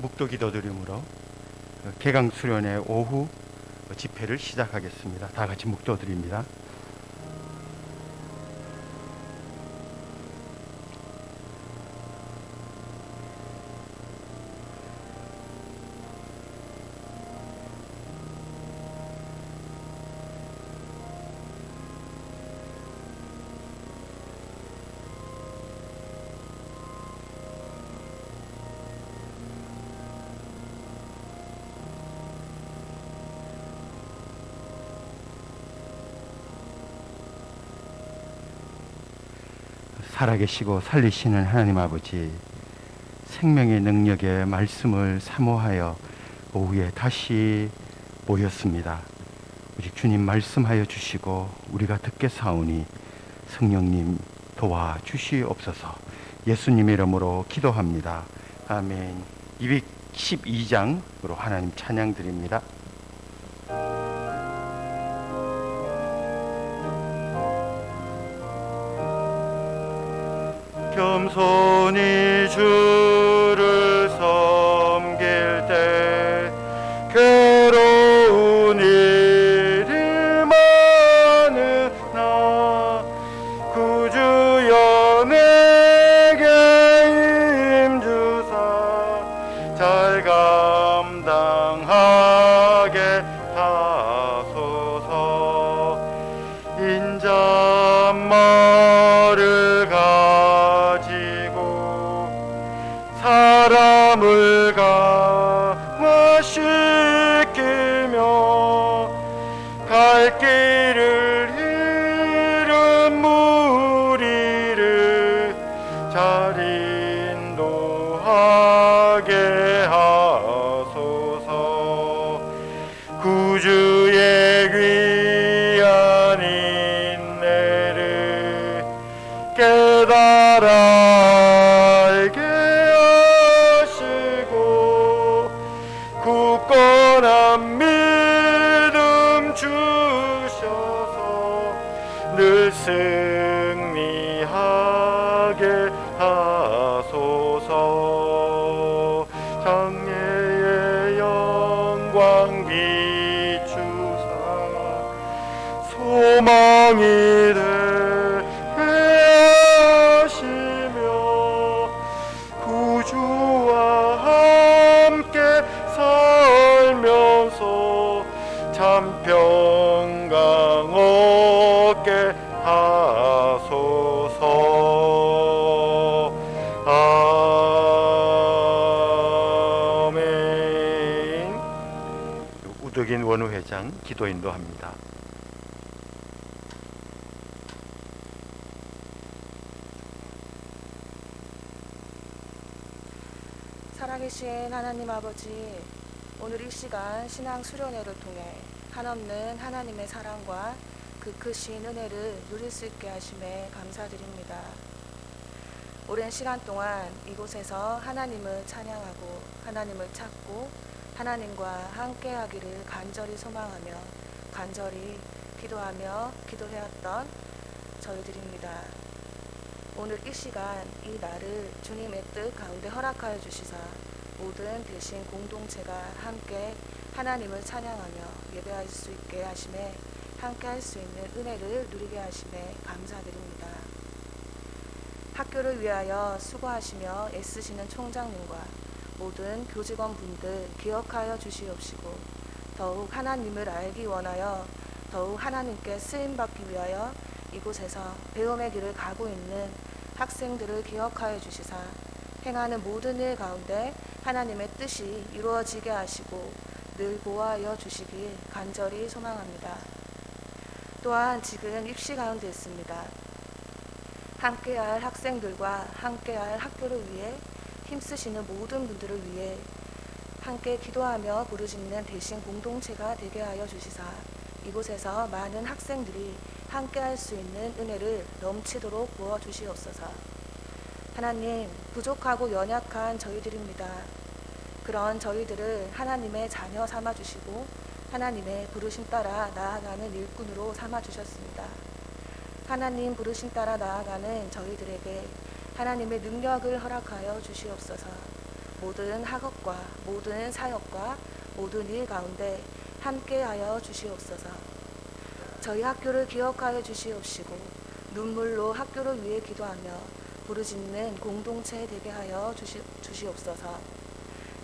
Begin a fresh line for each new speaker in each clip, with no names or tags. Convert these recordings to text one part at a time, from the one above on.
묵도 기도드림으로 개강 수련회 오후 집회를 시작하겠습니다. 다 같이 묵도 드립니다. 살아계시고 살리시는 하나님 아버지, 생명의 능력의 말씀을 사모하여 오후에 다시 모였습니다. 오직 주님 말씀하여 주시고 우리가 듣게 사오니 성령님 도와주시옵소서. 예수님의 이름으로 기도합니다. 아멘. 212장으로 하나님 찬양 드립니다. 겸손히 주를 섬길 때 괴로운 일이 많으나 구주여 내게 힘주사 잘 감당하게 하소서. 인자말을 사람을 감화시키며 갈 길을 잃은 무리를 잘 인도하게 하소서. 구주의 귀한 인내를 깨달아 굳건한 믿음 주셔서 늘 승리하게 하소서. 장래의 영광 비추사 소망이 되게 하시며 구주와 함께 살면서 참 평강 얻게 하소서. 아멘. 우덕인 원우회장 기도 인도합니다.
살아계신 하나님 아버지, 오늘 이 시간 신앙 수련회를 통해 한없는 하나님의 사랑과 그 크신 은혜를 누릴 수 있게 하심에 감사드립니다. 오랜 시간 동안 이곳에서 하나님을 찬양하고 하나님을 찾고 하나님과 함께하기를 간절히 소망하며 간절히 기도하며 기도해왔던 저희들입니다. 오늘 이 시간 이 날을 주님의 뜻 가운데 허락하여 주시사 모든 대신 공동체가 함께 하나님을 찬양하며 예배할 수 있게 하심에 함께 할 수 있는 은혜를 누리게 하심에 감사드립니다. 학교를 위하여 수고하시며 애쓰시는 총장님과 모든 교직원분들 기억하여 주시옵시고 더욱 하나님을 알기 원하여 더욱 하나님께 쓰임받기 위하여 이곳에서 배움의 길을 가고 있는 학생들을 기억하여 주시사 행하는 모든 일 가운데 하나님의 뜻이 이루어지게 하시고 늘 보호하여 주시길 간절히 소망합니다. 또한 지금 입시 가운데 있습니다. 함께할 학생들과 함께할 학교를 위해 힘쓰시는 모든 분들을 위해 함께 기도하며 부르짖는 대신 공동체가 되게 하여 주시사 이곳에서 많은 학생들이 함께 할 수 있는 은혜를 넘치도록 부어 주시옵소서. 하나님, 부족하고 연약한 저희들입니다. 그런 저희들을 하나님의 자녀 삼아 주시고 하나님의 부르심 따라 나아가는 일꾼으로 삼아 주셨습니다. 하나님 부르심 따라 나아가는 저희들에게 하나님의 능력을 허락하여 주시옵소서. 모든 학업과 모든 사역과 모든 일 가운데 함께하여 주시옵소서. 저희 학교를 기억하여 주시옵시고 눈물로 학교를 위해 기도하며 부르짖는 공동체 되게 하여 주시옵소서.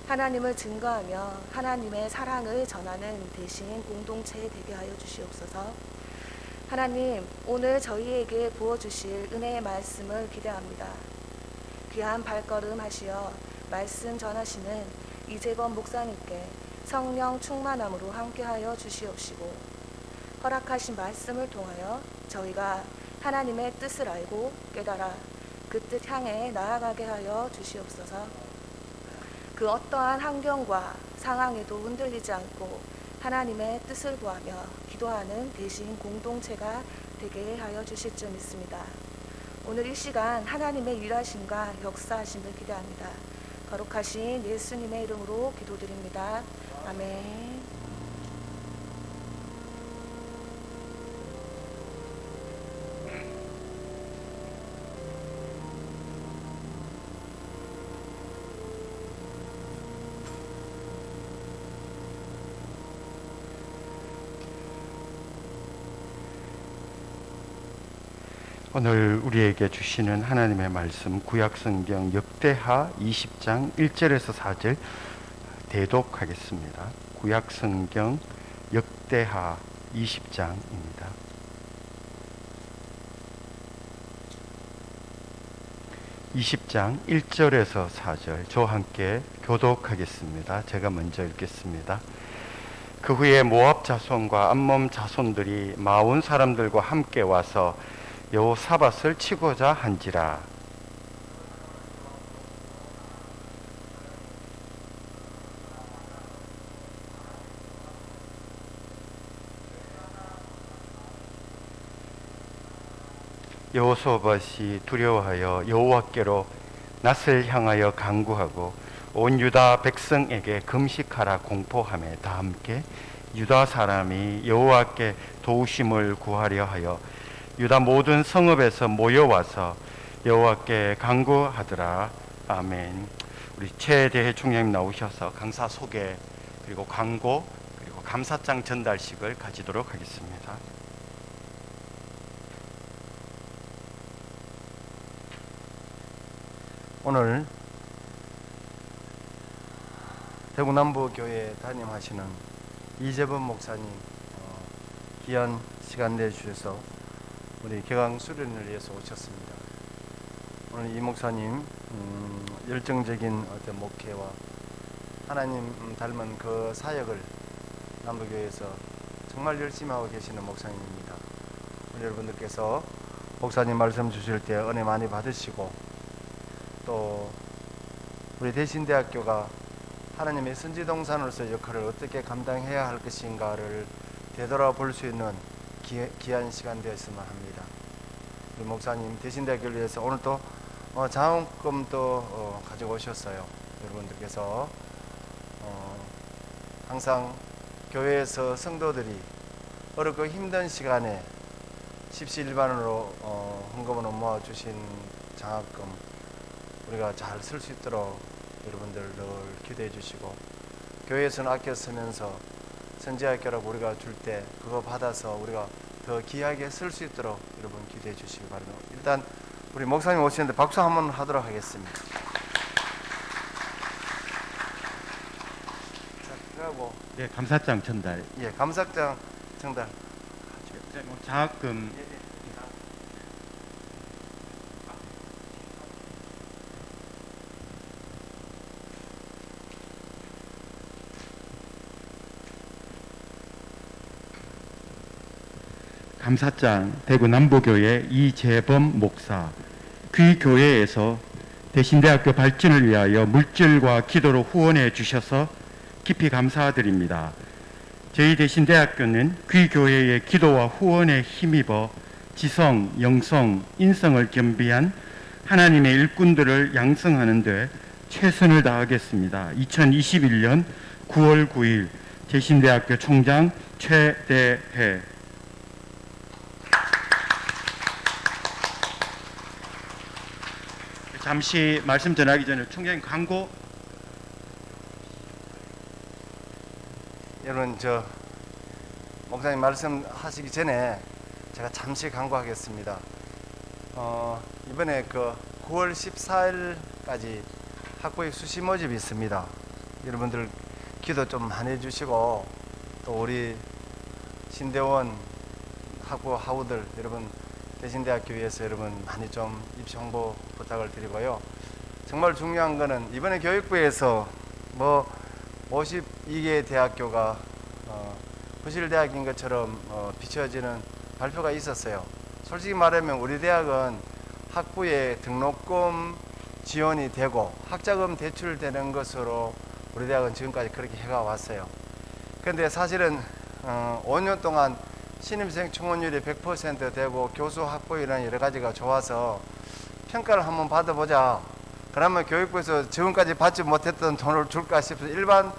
하나님을 증거하며 하나님의 사랑을 전하는 대신 공동체 되게 하여 주시옵소서. 하나님, 오늘 저희에게 부어주실 은혜의 말씀을 기대합니다. 귀한 발걸음 하시어 말씀 전하시는 이재범 목사님께 성령 충만함으로 함께하여 주시옵시고 허락하신 말씀을 통하여 저희가 하나님의 뜻을 알고 깨달아 그 뜻 향해 나아가게 하여 주시옵소서. 그 어떠한 환경과 상황에도 흔들리지 않고 하나님의 뜻을 구하며 기도하는 대신 공동체가 되게 하여 주실 줄 믿습니다. 오늘 이 시간 하나님의 일하심과 역사하심을 기대합니다. 거룩하신 예수님의 이름으로 기도드립니다. 아멘.
오늘 우리에게 주시는 하나님의 말씀 구약성경 역대하 20장 1절에서 4절 대독하겠습니다. 구약성경 역대하 20장입니다. 20장 1절에서 4절 저와 함께 교독하겠습니다. 제가 먼저 읽겠습니다. 그 후에 모압 자손과 암몬 자손들이 마온 사람들과 함께 와서 여호사밧을 치고자 한지라. 여호사밧이 두려워하여 여호와께로 낯을 향하여 간구하고 온 유다 백성에게 금식하라 공포하며 다 함께 유다 사람이 여호와께 도우심을 구하려 하여 유다 모든 성읍에서 모여와서 여호와께 간구하더라. 아멘. 우리 최대해 총장님 나오셔서 강사 소개 그리고 광고 그리고 감사장 전달식을 가지도록 하겠습니다.
오늘 대구남부교회 담임하시는 이재범 목사님 귀한 시간 내주셔서 우리 개강 수련을 위해서 오셨습니다. 오늘 이 목사님 열정적인 어떤 목회와 하나님 닮은 그 사역을 남부교회에서 정말 열심히 하고 계시는 목사님입니다. 우리 여러분들께서 목사님 말씀 주실 때 은혜 많이 받으시고 또 우리 대신대학교가 하나님의 선지동산으로서 역할을 어떻게 감당해야 할 것인가를 되돌아볼 수 있는 귀한 시간 되었으면 합니다. 우리 목사님 대신대학교를 위해서 오늘 또 장학금도 가지고 오셨어요. 여러분들께서 항상 교회에서 성도들이 어렵고 힘든 시간에 십시일반으로 헌금으로 모아주신 장학금 우리가 잘 쓸 수 있도록 여러분들 늘 기도해 주시고 교회에서는 아껴 쓰면서 선지학교라고 우리가 줄 때 그거 받아서 우리가 더 귀하게 쓸 수 있도록 여러분 기도해 주시기 바랍니다. 일단 우리 목사님 오시는데 박수 한번 하도록 하겠습니다. 자, 그리고
네, 감사장 전달.
예, 감사장 전달.
장학금 감사장 대구 남부교회 이재범 목사 귀 교회에서 대신대학교 발전을 위하여 물질과 기도로 후원해 주셔서 깊이 감사드립니다. 저희 대신대학교는 귀 교회의 기도와 후원에 힘입어 지성, 영성, 인성을 겸비한 하나님의 일꾼들을 양성하는 데 최선을 다하겠습니다. 2021년 9월 9일 대신대학교 총장 최대해. 잠시 말씀 전하기 전에 총장님 광고
여러분 저 목사님 말씀하시기 전에 제가 잠시 강구하겠습니다. 이번에 그 9월 14일까지 학부의 수시 모집이 있습니다. 여러분들 기도 좀 많이 해주시고, 또 우리 신대원 학부 하우들 여러분, 대신대학교 위해서 여러분 많이 좀 입시 홍보 부탁을 드리고요. 정말 중요한 거는 이번에 교육부에서 뭐 52개 대학교가 부실대학인 것처럼 비춰지는 발표가 있었어요. 솔직히 말하면 우리 대학은 학부에 등록금 지원이 되고 학자금 대출되는 것으로 우리 대학은 지금까지 그렇게 해가 왔어요. 그런데 사실은 5년 동안 신입생 충원율이 100% 되고 교수 학부이라는 여러 가지가 좋아서 평가를 한번 받아보자. 그러면 교육부에서 지금까지 받지 못했던 돈을 줄까 싶어서 일반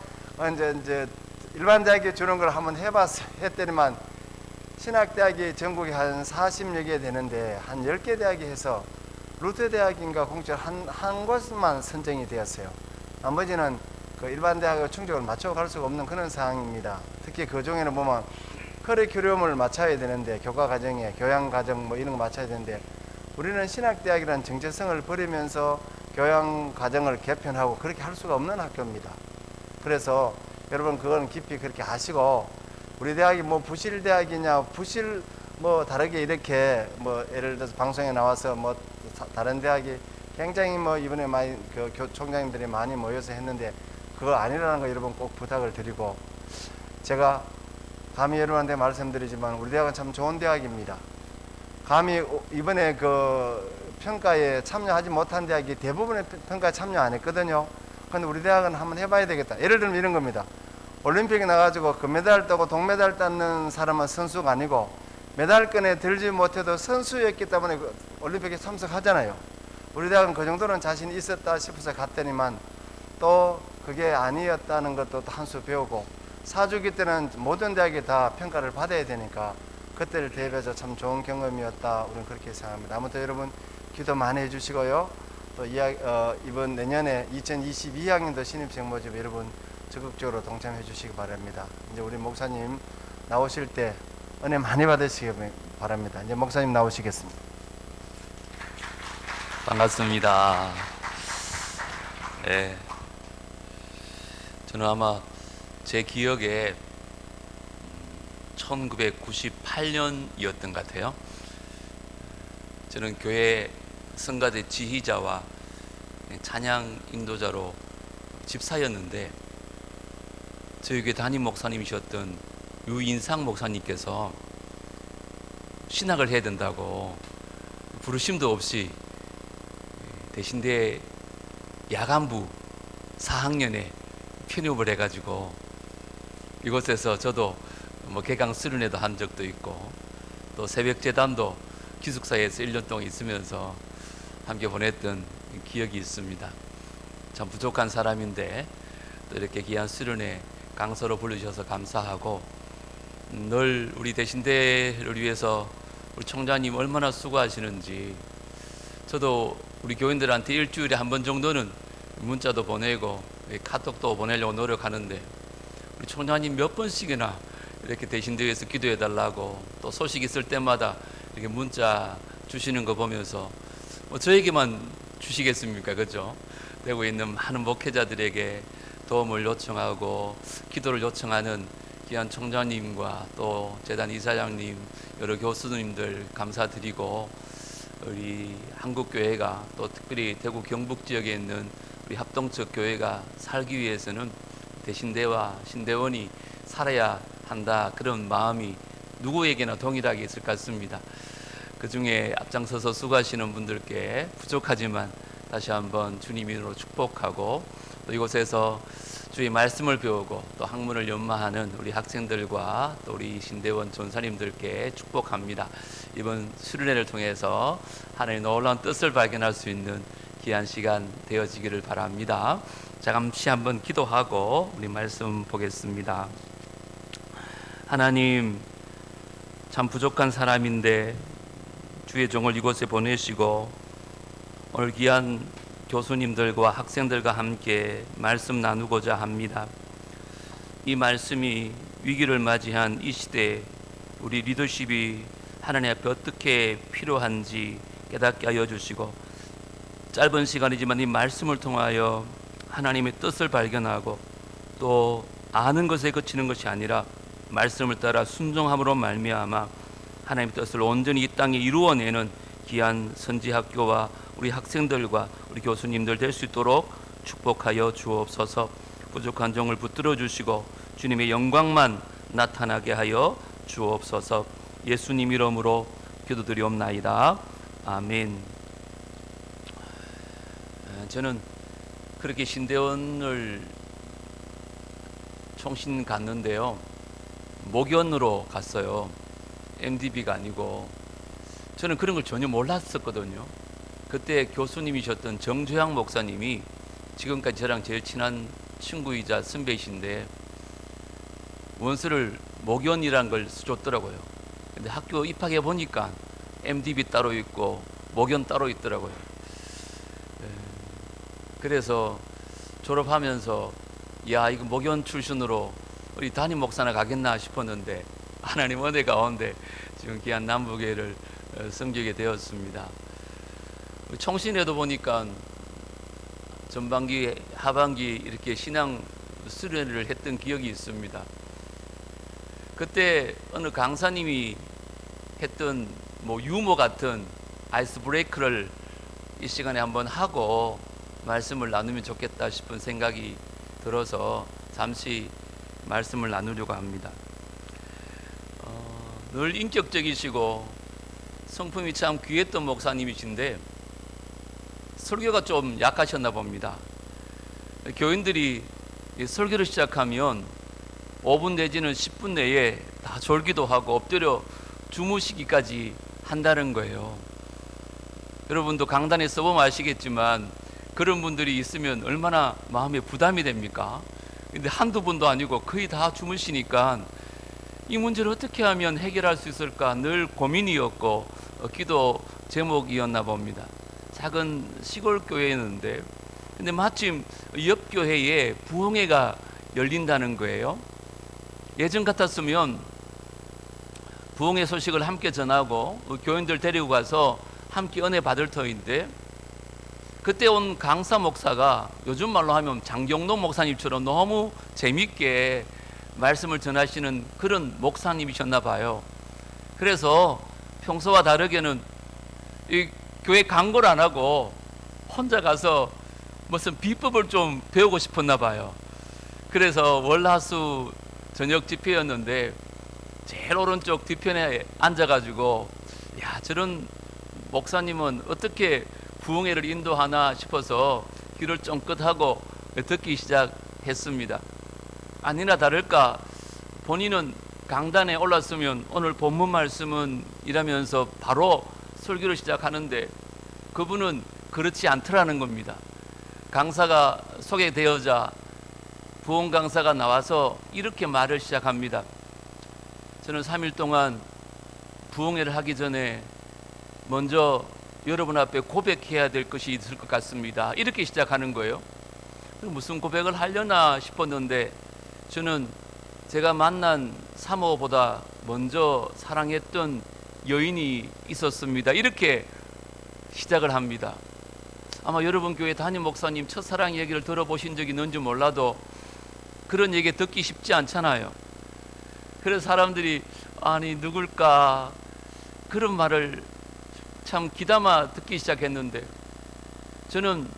대학에 주는 걸 한번 했더니만 신학대학이 전국에 한 40여 개 되는데 한 10개 대학이 해서 루테 대학인가 공짜 한 곳만 선정이 되었어요. 나머지는 그 일반 대학의 충족을 맞춰갈 수가 없는 그런 상황입니다. 특히 그 중에는 보면 커리큘럼을 맞춰야 되는데 교과 과정에 교양 과정 뭐 이런 거 맞춰야 되는데 우리는 신학대학이라는 정체성을 버리면서 교양 과정을 개편하고 그렇게 할 수가 없는 학교입니다. 그래서 여러분 그건 깊이 그렇게 아시고, 우리 대학이 뭐 부실 대학이냐 부실 뭐 다르게 이렇게 뭐 예를 들어서 방송에 나와서 뭐 다른 대학이 굉장히 뭐 이번에 많이 그 총장님들이 많이 모여서 했는데 그거 아니라는 거 여러분 꼭 부탁을 드리고, 제가 감히 여러분한테 말씀드리지만 우리 대학은 참 좋은 대학입니다. 감히 이번에 그 평가에 참여하지 못한 대학이 대부분의 평가에 참여 안 했거든요. 근데 우리 대학은 한번 해봐야 되겠다. 예를 들면 이런 겁니다. 올림픽에 나가지고 금메달 따고 동메달 따는 사람은 선수가 아니고 메달권에 들지 못해도 선수였기 때문에 그 올림픽에 참석하잖아요. 우리 대학은 그 정도는 자신이 있었다 싶어서 갔더니만 또 그게 아니었다는 것도 한 수 배우고, 사주기 때는 모든 대학이 다 평가를 받아야 되니까 그때를 대비해서 참 좋은 경험이었다, 우리는 그렇게 생각합니다. 아무튼 여러분 기도 많이 해주시고요. 또 이번 내년에 2022학년도 신입생 모집 여러분 적극적으로 동참해 주시기 바랍니다. 이제 우리 목사님 나오실 때 은혜 많이 받으시기 바랍니다. 이제 목사님 나오시겠습니다.
반갑습니다. 네, 저는 아마 제 기억에 1998년이었던 것 같아요. 저는 교회 성가대 지휘자와 찬양 인도자로 집사였는데 저희 교회 담임 목사님이셨던 유인상 목사님께서 신학을 해야 된다고 부르심도 없이 대신대 야간부 4학년에 편입을 해가지고 이곳에서 저도 뭐 개강 수련회도 한 적도 있고 또 새벽 재단도 기숙사에서 1년 동안 있으면서 함께 보냈던 기억이 있습니다. 참 부족한 사람인데 또 이렇게 귀한 수련회 강서로 불러주셔서 감사하고, 늘 우리 대신대를 위해서 우리 총장님 얼마나 수고하시는지, 저도 우리 교인들한테 일주일에 한 번 정도는 문자도 보내고 카톡도 보내려고 노력하는데 우리 총장님 몇 번씩이나 이렇게 대신대에서 기도해 달라고 또 소식 있을 때마다 이렇게 문자 주시는 거 보면서 뭐 저에게만 주시겠습니까? 그죠? 되고 있는 많은 목회자들에게 도움을 요청하고 기도를 요청하는 귀한 총장님과 또 재단 이사장님, 여러 교수님들 감사드리고, 우리 한국교회가 또 특별히 대구 경북 지역에 있는 우리 합동측 교회가 살기 위해서는 대신대와 신대원이 살아야 한다, 그런 마음이 누구에게나 동일하게 있을 것 같습니다. 그 중에 앞장서서 수고하시는 분들께 부족하지만 다시 한번 주님 이름으로 축복하고, 또 이곳에서 주의 말씀을 배우고 또 학문을 연마하는 우리 학생들과 또 우리 신대원 전사님들께 축복합니다. 이번 수련회를 통해서 하나님의 놀라운 뜻을 발견할 수 있는 귀한 시간 되어지기를 바랍니다. 잠시 한번 기도하고 우리 말씀 보겠습니다. 하나님, 참 부족한 사람인데 주의 종을 이곳에 보내시고 오늘 귀한 교수님들과 학생들과 함께 말씀 나누고자 합니다. 이 말씀이 위기를 맞이한 이 시대에 우리 리더십이 하나님 앞에 어떻게 필요한지 깨닫게 하여 주시고, 짧은 시간이지만 이 말씀을 통하여 하나님의 뜻을 발견하고, 또 아는 것에 그치는 것이 아니라 말씀을 따라 순종함으로 말미암아 하나님의 뜻을 온전히 이 땅에 이루어내는 귀한 선지학교와 우리 학생들과 우리 교수님들 될 수 있도록 축복하여 주옵소서. 부족한 종을 붙들어 주시고 주님의 영광만 나타나게 하여 주옵소서. 예수님 이름으로 기도드리옵나이다. 아멘. 저는 그렇게 신대원을 총신 갔는데요, 목연으로 갔어요. MDB가 아니고. 저는 그런 걸 전혀 몰랐었거든요. 그때 교수님이셨던 정조양 목사님이 지금까지 저랑 제일 친한 친구이자 선배이신데 원서를 목연이란 걸 줬더라고요. 근데 학교 입학해 보니까 MDB 따로 있고 목연 따로 있더라고요. 그래서 졸업하면서 야, 이거 목연 출신으로 우리 담임 목사나 가겠나 싶었는데 하나님 은혜 가운데 지금 귀한 남부교회를 섬기게 되었습니다. 총신에도 보니까 전반기, 하반기 이렇게 신앙 수련회를 했던 기억이 있습니다. 그때 어느 강사님이 했던 유머 같은 아이스 브레이크를 이 시간에 한번 하고 말씀을 나누면 좋겠다 싶은 생각이 들어서 잠시 말씀을 나누려고 합니다. 늘 인격적이시고 성품이 참 귀했던 목사님이신데 설교가 좀 약하셨나 봅니다. 교인들이 설교를 시작하면 5분 내지는 10분 내에 다 졸기도 하고 엎드려 주무시기까지 한다는 거예요. 여러분도 강단에 써보면 아시겠지만 그런 분들이 있으면 얼마나 마음에 부담이 됩니까? 근데 한두 분도 아니고 거의 다 주무시니까 이 문제를 어떻게 하면 해결할 수 있을까 늘 고민이었고 기도 제목이었나 봅니다. 작은 시골 교회였는데 근데 마침 옆 교회에 부흥회가 열린다는 거예요. 예전 같았으면 부흥회 소식을 함께 전하고 교인들 데리고 가서 함께 은혜 받을 터인데 그때 온 강사 목사가 요즘 말로 하면 장경동 목사님처럼 너무 재밌게 말씀을 전하시는 그런 목사님이셨나 봐요. 그래서 평소와 다르게는 이 교회 광고를 안 하고 혼자 가서 무슨 비법을 좀 배우고 싶었나 봐요. 그래서 월화수 저녁 집회였는데 제일 오른쪽 뒤편에 앉아가지고 야, 저런 목사님은 어떻게 부흥회를 인도하나 싶어서 귀를 쫑긋하고 듣기 시작했습니다. 아니나 다를까 본인은 강단에 올랐으면 오늘 본문 말씀은 이라면서 바로 설교를 시작하는데 그분은 그렇지 않더라는 겁니다. 강사가 소개되어자 부흥 강사가 나와서 이렇게 말을 시작합니다. 저는 3일 동안 부흥회를 하기 전에 먼저 여러분 앞에 고백해야 될 것이 있을 것 같습니다. 이렇게 시작하는 거예요. 무슨 고백을 하려나 싶었는데 저는 제가 만난 사모보다 먼저 사랑했던 여인이 있었습니다. 이렇게 시작을 합니다. 아마 여러분 교회 담임 목사님 첫사랑 얘기를 들어보신 적이 있는지 몰라도 그런 얘기 듣기 쉽지 않잖아요. 그래서 사람들이 아니 누굴까 그런 말을 참 귀담아 듣기 시작했는데 저는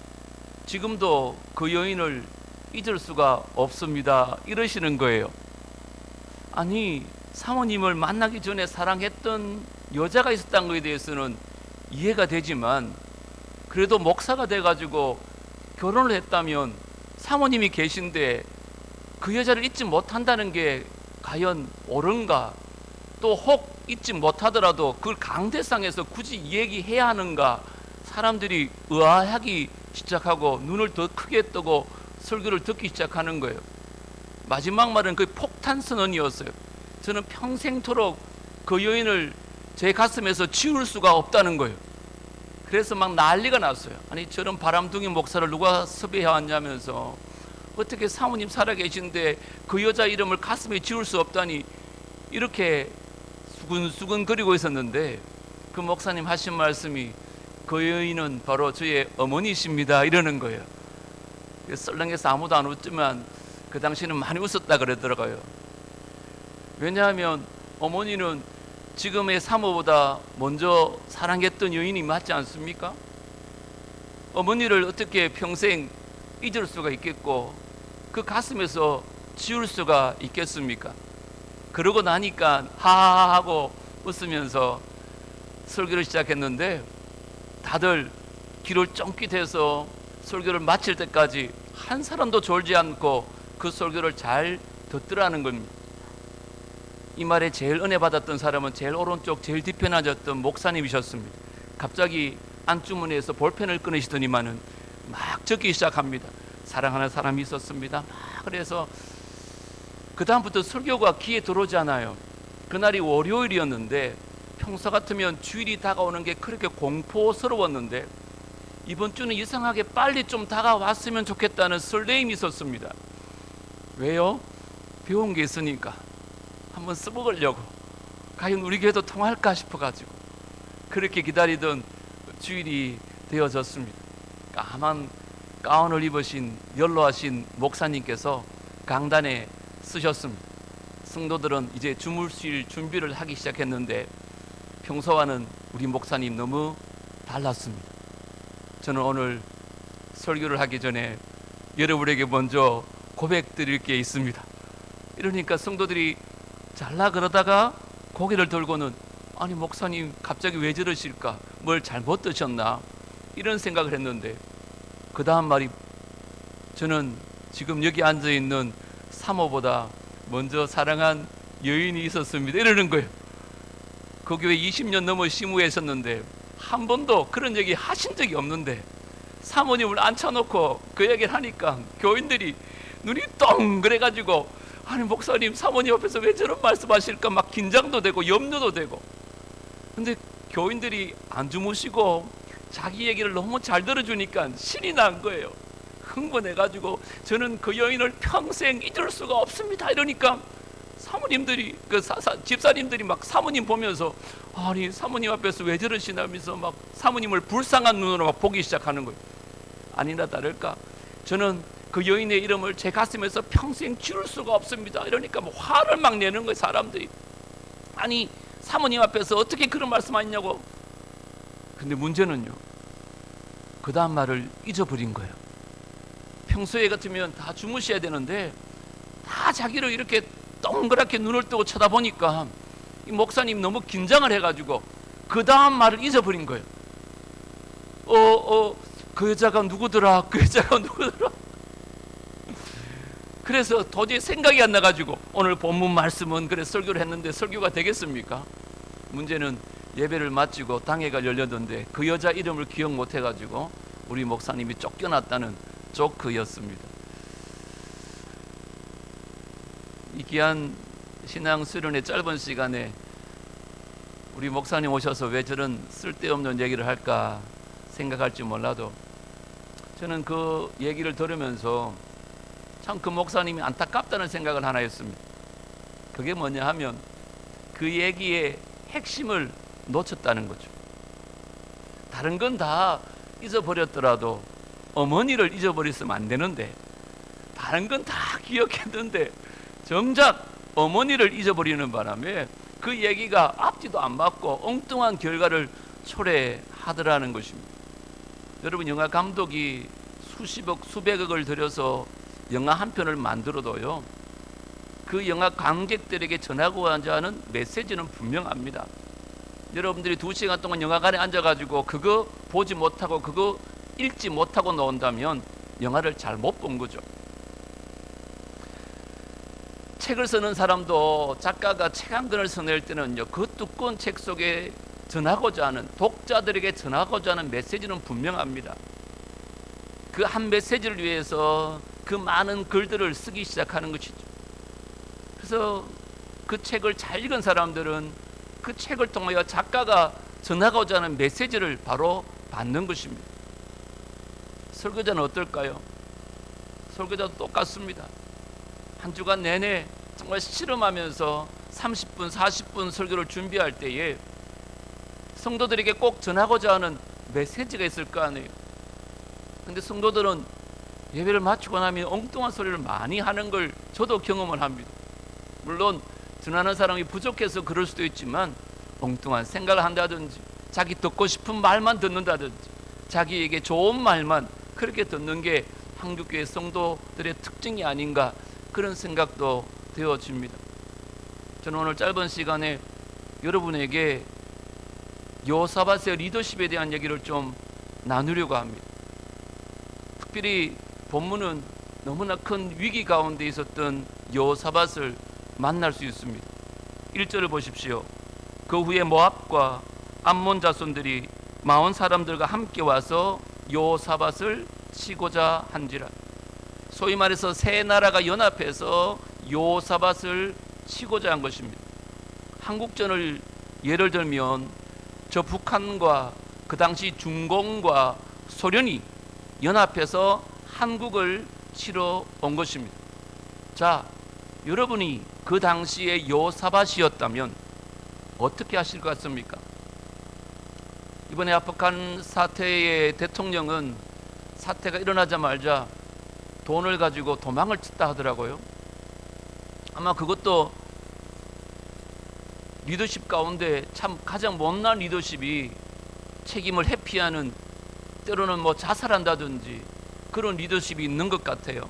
지금도 그 여인을 잊을 수가 없습니다. 이러시는 거예요. 아니 사모님을 만나기 전에 사랑했던 여자가 있었다는 것에 대해서는 이해가 되지만 그래도 목사가 돼가지고 결혼을 했다면 사모님이 계신데 그 여자를 잊지 못한다는 게 과연 옳은가? 또 혹 잊지 못하더라도 그걸 강대상에서 굳이 얘기해야 하는가? 사람들이 의아하기 시작하고 눈을 더 크게 뜨고 설교를 듣기 시작하는 거예요. 마지막 말은 거의 폭탄 선언이었어요. 저는 평생토록 그 여인을 제 가슴에서 지울 수가 없다는 거예요. 그래서 막 난리가 났어요. 아니 저런 바람둥이 목사를 누가 섭외해 왔냐면서 어떻게 사모님 살아계신데 그 여자 이름을 가슴에 지울 수 없다니 이렇게 수근수근 거리고 있었는데 그 목사님 하신 말씀이 그 여인은 바로 저의 어머니십니다 이러는 거예요. 썰렁해서 아무도 안 웃지만 그 당시는 많이 웃었다 그러더라고요. 왜냐하면 어머니는 지금의 사모보다 먼저 사랑했던 여인이 맞지 않습니까? 어머니를 어떻게 평생 잊을 수가 있겠고 그 가슴에서 지울 수가 있겠습니까? 그러고 나니까 하하하 하고 웃으면서 설교를 시작했는데 다들 귀를 쫑깃해서 설교를 마칠 때까지 한 사람도 졸지 않고 그 설교를 잘 듣더라는 겁니다. 이 말에 제일 은혜 받았던 사람은 제일 오른쪽 제일 뒤편에 앉았던 목사님이셨습니다. 갑자기 안주머니에서 볼펜을 꺼내시더니만은 막 적기 시작합니다. 사랑하는 사람이 있었습니다. 막 그래서 그 다음부터 설교가 귀에 들어오지 않아요. 그날이 월요일이었는데 평소 같으면 주일이 다가오는 게 그렇게 공포스러웠는데 이번 주는 이상하게 빨리 좀 다가왔으면 좋겠다는 설레임이 있었습니다. 왜요? 배운 게 있으니까 한번 써먹으려고 과연 우리 교회도 통할까 싶어가지고 그렇게 기다리던 주일이 되어졌습니다. 까만 가운을 입으신 연로하신 목사님께서 강단에 쓰셨습니다. 성도들은 이제 주무실 준비를 하기 시작했는데 평소와는 우리 목사님 너무 달랐습니다. 저는 오늘 설교를 하기 전에 여러분에게 먼저 고백드릴 게 있습니다. 이러니까 성도들이 잘라 그러다가 고개를 들고는 아니 목사님 갑자기 왜 저러실까? 뭘 잘못 드셨나? 이런 생각을 했는데 그 다음 말이 저는 지금 여기 앉아있는 사모보다 먼저 사랑한 여인이 있었습니다. 이러는 거예요. 그 교회 20년 넘어 시무했었는데 한 번도 그런 얘기 하신 적이 없는데 사모님을 앉혀놓고 그 얘기를 하니까 교인들이 눈이 똥 그래가지고 아니 목사님 사모님 앞에서 왜 저런 말씀하실까 막 긴장도 되고 염려도 되고 근데 교인들이 안 주무시고 자기 얘기를 너무 잘 들어주니까 신이 난 거예요. 흥분해가지고 저는 그 여인을 평생 잊을 수가 없습니다 이러니까 사모님들이 집사님들이 막 사모님 보면서 아니 사모님 앞에서 왜 저러시냐면서 막 사모님을 불쌍한 눈으로 막 보기 시작하는 거예요. 아니나 다를까 저는 그 여인의 이름을 제 가슴에서 평생 지울 수가 없습니다 이러니까 뭐 화를 막 내는 거예요. 사람들이 아니 사모님 앞에서 어떻게 그런 말씀하냐고. 근데 문제는요 그 다음 말을 잊어버린 거예요. 평소에 같으면 다 주무셔야 되는데 다 자기를 이렇게 동그랗게 눈을 뜨고 쳐다보니까 이 목사님 너무 긴장을 해가지고 그 다음 말을 잊어버린 거예요. 그 여자가 누구더라? 그 여자가 누구더라? 그래서 도저히 생각이 안 나가지고 오늘 본문 말씀은 그래 설교를 했는데 설교가 되겠습니까? 문제는 예배를 마치고 당회가 열렸는데 그 여자 이름을 기억 못 해가지고 우리 목사님이 쫓겨났다는 조크였습니다. 이 귀한 신앙 수련의 짧은 시간에 우리 목사님 오셔서 왜 저런 쓸데없는 얘기를 할까 생각할지 몰라도 저는 그 얘기를 들으면서 참 그 목사님이 안타깝다는 생각을 하나 했습니다. 그게 뭐냐 하면 그 얘기의 핵심을 놓쳤다는 거죠. 다른 건 다 잊어버렸더라도 어머니를 잊어버렸으면 안 되는데 다른 건 다 기억했는데 정작 어머니를 잊어버리는 바람에 그 얘기가 앞뒤도 안 맞고 엉뚱한 결과를 초래하더라는 것입니다. 여러분 영화 감독이 수십억 수백억을 들여서 영화 한 편을 만들어도요 그 영화 관객들에게 전하고자 하는 메시지는 분명합니다. 여러분들이 2시간 동안 영화관에 앉아가지고 그거 보지 못하고 그거 읽지 못하고 나온다면 영화를 잘 못 본 거죠. 책을 쓰는 사람도 작가가 책 한 권을 써낼 때는요 그 두꺼운 책 속에 전하고자 하는 독자들에게 전하고자 하는 메시지는 분명합니다. 그 한 메시지를 위해서 그 많은 글들을 쓰기 시작하는 것이죠. 그래서 그 책을 잘 읽은 사람들은 그 책을 통하여 작가가 전하고자 하는 메시지를 바로 받는 것입니다. 설교자는 어떨까요? 설교자도 똑같습니다. 한 주간 내내 정말 실험하면서 30분, 40분 설교를 준비할 때에 성도들에게 꼭 전하고자 하는 메시지가 있을 거 아니에요. 근데 성도들은 예배를 마치고 나면 엉뚱한 소리를 많이 하는 걸 저도 경험을 합니다. 물론 전하는 사람이 부족해서 그럴 수도 있지만 엉뚱한 생각을 한다든지 자기 듣고 싶은 말만 듣는다든지 자기에게 좋은 말만 그렇게 듣는 게 한국교회 성도들의 특징이 아닌가 그런 생각도 되어집니다. 저는 오늘 짧은 시간에 여러분에게 여호사밧의 리더십에 대한 얘기를 좀 나누려고 합니다. 특별히 본문은 너무나 큰 위기 가운데 있었던 여호사밧을 만날 수 있습니다. 1절을 보십시오. 그 후에 모압과 암몬 자손들이 마온 사람들과 함께 와서 여호사밧을 치고자 한지라. 소위 말해서 세 나라가 연합해서 여호사밧을 치고자 한 것입니다. 한국전을 예를 들면 저 북한과 그 당시 중공과 소련이 연합해서 한국을 치러 온 것입니다. 자, 여러분이 그 당시에 여호사밧이었다면 어떻게 하실 것 같습니까? 이번에 아프간 사태의 대통령은 사태가 일어나자마자 돈을 가지고 도망을 쳤다 하더라고요. 아마 그것도 리더십 가운데 참 가장 못난 리더십이 책임을 회피하는, 때로는 뭐 자살한다든지 그런 리더십이 있는 것 같아요.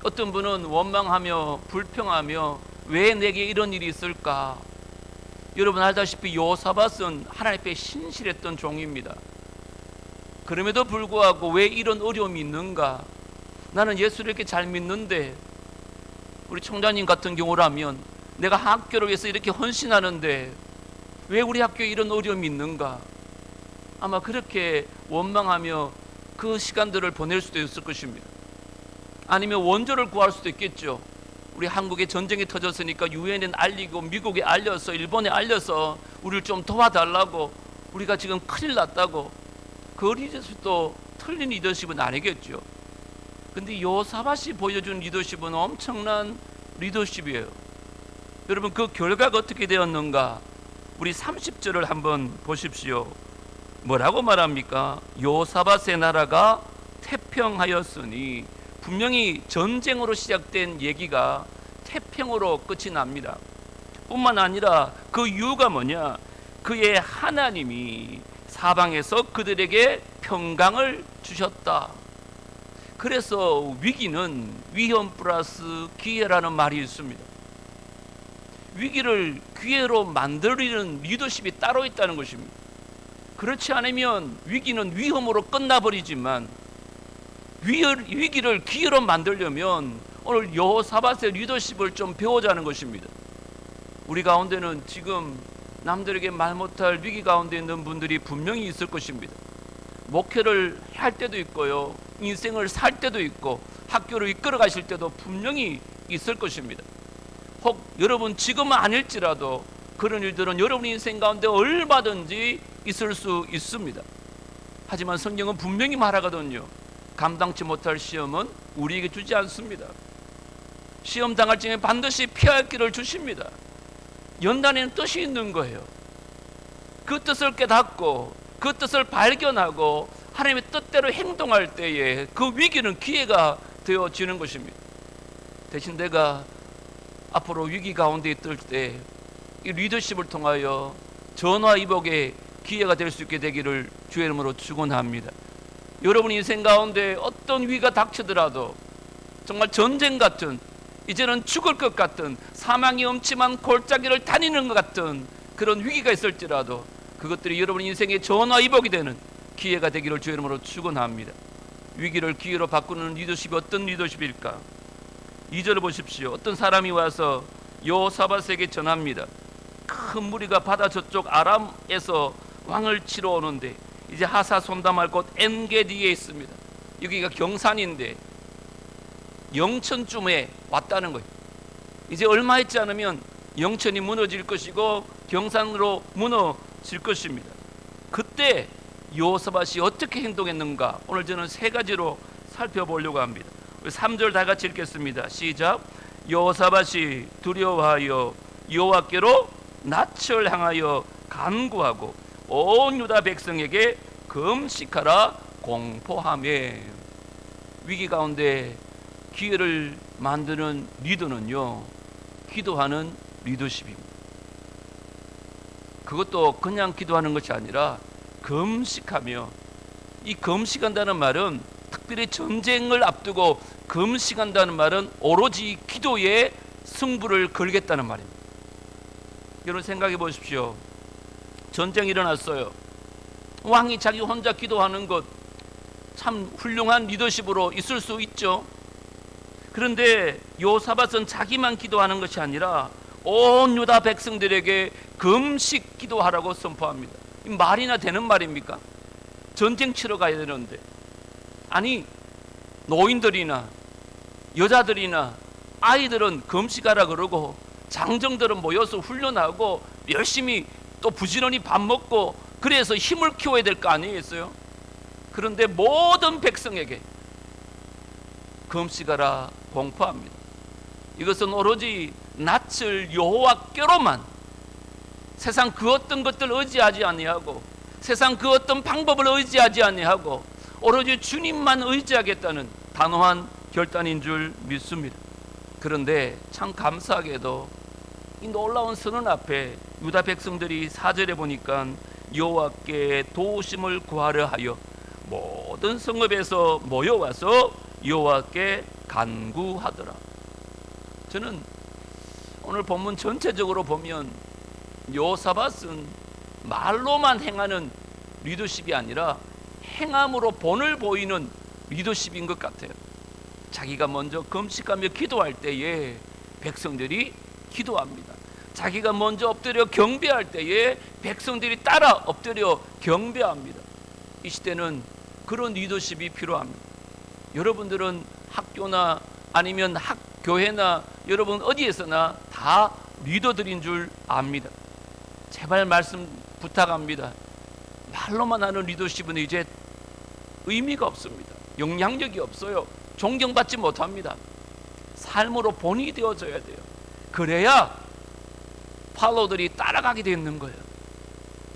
어떤 분은 원망하며 불평하며 왜 내게 이런 일이 있을까. 여러분 알다시피 여호사밧은 하나님 앞에 신실했던 종입니다. 그럼에도 불구하고 왜 이런 어려움이 있는가. 나는 예수를 이렇게 잘 믿는데, 우리 총장님 같은 경우라면 내가 학교를 위해서 이렇게 헌신하는데 왜 우리 학교에 이런 어려움이 있는가. 아마 그렇게 원망하며 그 시간들을 보낼 수도 있을 것입니다. 아니면 원조를 구할 수도 있겠죠. 우리 한국에 전쟁이 터졌으니까 유엔에 알리고 미국에 알려서 일본에 알려서 우리를 좀 도와달라고, 우리가 지금 큰일 났다고. 그 리더십도 틀린 리더십은 아니겠죠. 근데 여호사밧이 보여준 리더십은 엄청난 리더십이에요. 여러분 그 결과가 어떻게 되었는가. 우리 30절을 한번 보십시오. 뭐라고 말합니까? 여호사밧의 나라가 태평하였으니. 분명히 전쟁으로 시작된 얘기가 태평으로 끝이 납니다. 뿐만 아니라 그 이유가 뭐냐? 그의 하나님이 사방에서 그들에게 평강을 주셨다. 그래서 위기는 위험 플러스 기회라는 말이 있습니다. 위기를 기회로 만들리는 리더십이 따로 있다는 것입니다. 그렇지 않으면 위기는 위험으로 끝나버리지만 위기를 기회로 만들려면 오늘 여호사밧의 리더십을 좀 배우자는 것입니다. 우리 가운데는 지금 남들에게 말 못할 위기 가운데 있는 분들이 분명히 있을 것입니다. 목회를 할 때도 있고요, 인생을 살 때도 있고 학교를 이끌어 가실 때도 분명히 있을 것입니다. 혹 여러분 지금은 아닐지라도 그런 일들은 여러분 인생 가운데 얼마든지 있을 수 있습니다. 하지만 성경은 분명히 말하거든요. 감당치 못할 시험은 우리에게 주지 않습니다. 시험 당할 즈음에 반드시 피할 길을 주십니다. 연단에는 뜻이 있는 거예요. 그 뜻을 깨닫고 그 뜻을 발견하고 하나님의 뜻대로 행동할 때에 그 위기는 기회가 되어지는 것입니다. 대신 내가 앞으로 위기 가운데 있을 때 이 리더십을 통하여 전화위복의 기회가 될 수 있게 되기를 주의 이름으로 축원합니다. 여러분 인생 가운데 어떤 위기가 닥치더라도 정말 전쟁 같은, 이제는 죽을 것 같은, 사망이 엄침한 골짜기를 다니는 것 같은 그런 위기가 있을지라도 그것들이 여러분 인생의 전화위복이 되는 기회가 되기를 주의 이름으로 축원합니다. 위기를 기회로 바꾸는 리더십이 어떤 리더십일까? 2절을 보십시오. 어떤 사람이 와서 여호사밧에게 전합니다. 큰 무리가 바다 저쪽 아람에서 왕을 치러 오는데 이제 하사손담할 곳 엔게디에 있습니다. 여기가 경산인데 영천쯤에 왔다는 거예요. 이제 얼마 있지 않으면 영천이 무너질 것이고 경산으로 무너질 것입니다. 그때 여호사밧이 어떻게 행동했는가 오늘 저는 세 가지로 살펴보려고 합니다. 3절 다 같이 읽겠습니다. 시작. 여호사밧이 두려워하여 여호와께로 낯을 향하여 간구하고 온 유다 백성에게 금식하라 공포하며. 위기 가운데 기회를 만드는 리더는요, 기도하는 리더십입니다. 그것도 그냥 기도하는 것이 아니라 금식하며, 이 금식한다는 말은 특별히 전쟁을 앞두고 금식한다는 말은 오로지 기도에 승부를 걸겠다는 말입니다. 여러분 생각해 보십시오. 전쟁이 일어났어요. 왕이 자기 혼자 기도하는 것 참 훌륭한 리더십으로 있을 수 있죠. 그런데 여호사밧은 자기만 기도하는 것이 아니라 온 유다 백성들에게 금식 기도하라고 선포합니다. 이 말이나 되는 말입니까? 전쟁 치러 가야 되는데. 아니, 노인들이나 여자들이나 아이들은 금식하라 그러고 장정들은 모여서 훈련하고 열심히 또 부지런히 밥 먹고 그래서 힘을 키워야 될 거 아니겠어요? 그런데 모든 백성에게 금식하라 공포합니다. 이것은 오로지 낯을 여호와께로만, 세상 그 어떤 것들 의지하지 아니하고 세상 그 어떤 방법을 의지하지 아니하고 오로지 주님만 의지하겠다는 단호한 결단인 줄 믿습니다. 그런데 참 감사하게도 이 놀라운 선언 앞에 유다 백성들이 4절에 보니까 여호와께 도우심을 구하려 하여 모든 성읍에서 모여와서 여호와께 간구하더라. 저는 오늘 본문 전체적으로 보면 여호사밧은 말로만 행하는 리더십이 아니라 행함으로 본을 보이는 리더십인 것 같아요. 자기가 먼저 금식하며 기도할 때에 백성들이 기도합니다. 자기가 먼저 엎드려 경배할 때에 백성들이 따라 엎드려 경배합니다. 이 시대는 그런 리더십이 필요합니다. 여러분들은 학교나 아니면 교회나 여러분 어디에서나 다 리더들인 줄 압니다. 제발 말씀 부탁합니다. 말로만 하는 리더십은 이제 의미가 없습니다. 영향력이 없어요. 존경받지 못합니다. 삶으로 본이 되어져야 돼요. 그래야 팔로들이 따라가게 되는 거예요.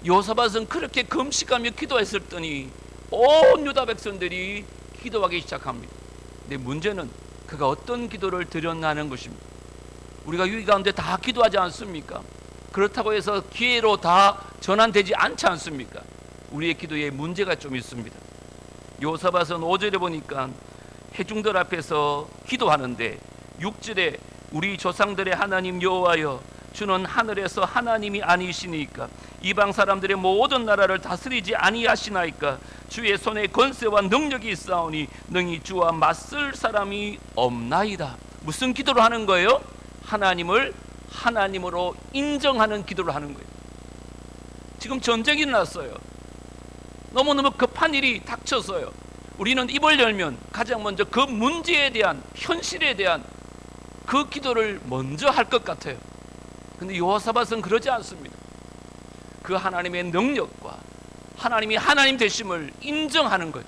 여호사밧은 그렇게 금식하며 기도했었더니 온 유다 백성들이 기도하기 시작합니다. 근데 문제는 그가 어떤 기도를 드렸나는 것입니다. 우리가 위기 가운데 다 기도하지 않습니까? 그렇다고 해서 기회로 다 전환되지 않지 않습니까? 우리의 기도에 문제가 좀 있습니다. 여호사밧은 5절에 보니까 회중들 앞에서 기도하는데 6절에 우리 조상들의 하나님 여호와여, 주는 하늘에서 하나님이 아니시니까 이방 사람들의 모든 나라를 다스리지 아니하시나이까. 주의 손에 권세와 능력이 있사오니 능히 주와 맞설 사람이 없나이다. 무슨 기도를 하는 거예요? 하나님을 하나님으로 인정하는 기도를 하는 거예요. 지금 전쟁이 일어났어요. 너무너무 급한 일이 닥쳤어요. 우리는 입을 열면 가장 먼저 그 문제에 대한, 현실에 대한 그 기도를 먼저 할 것 같아요. 근데 여호사밧은 그러지 않습니다. 그 하나님의 능력과 하나님이 하나님 되심을 인정하는 거예요.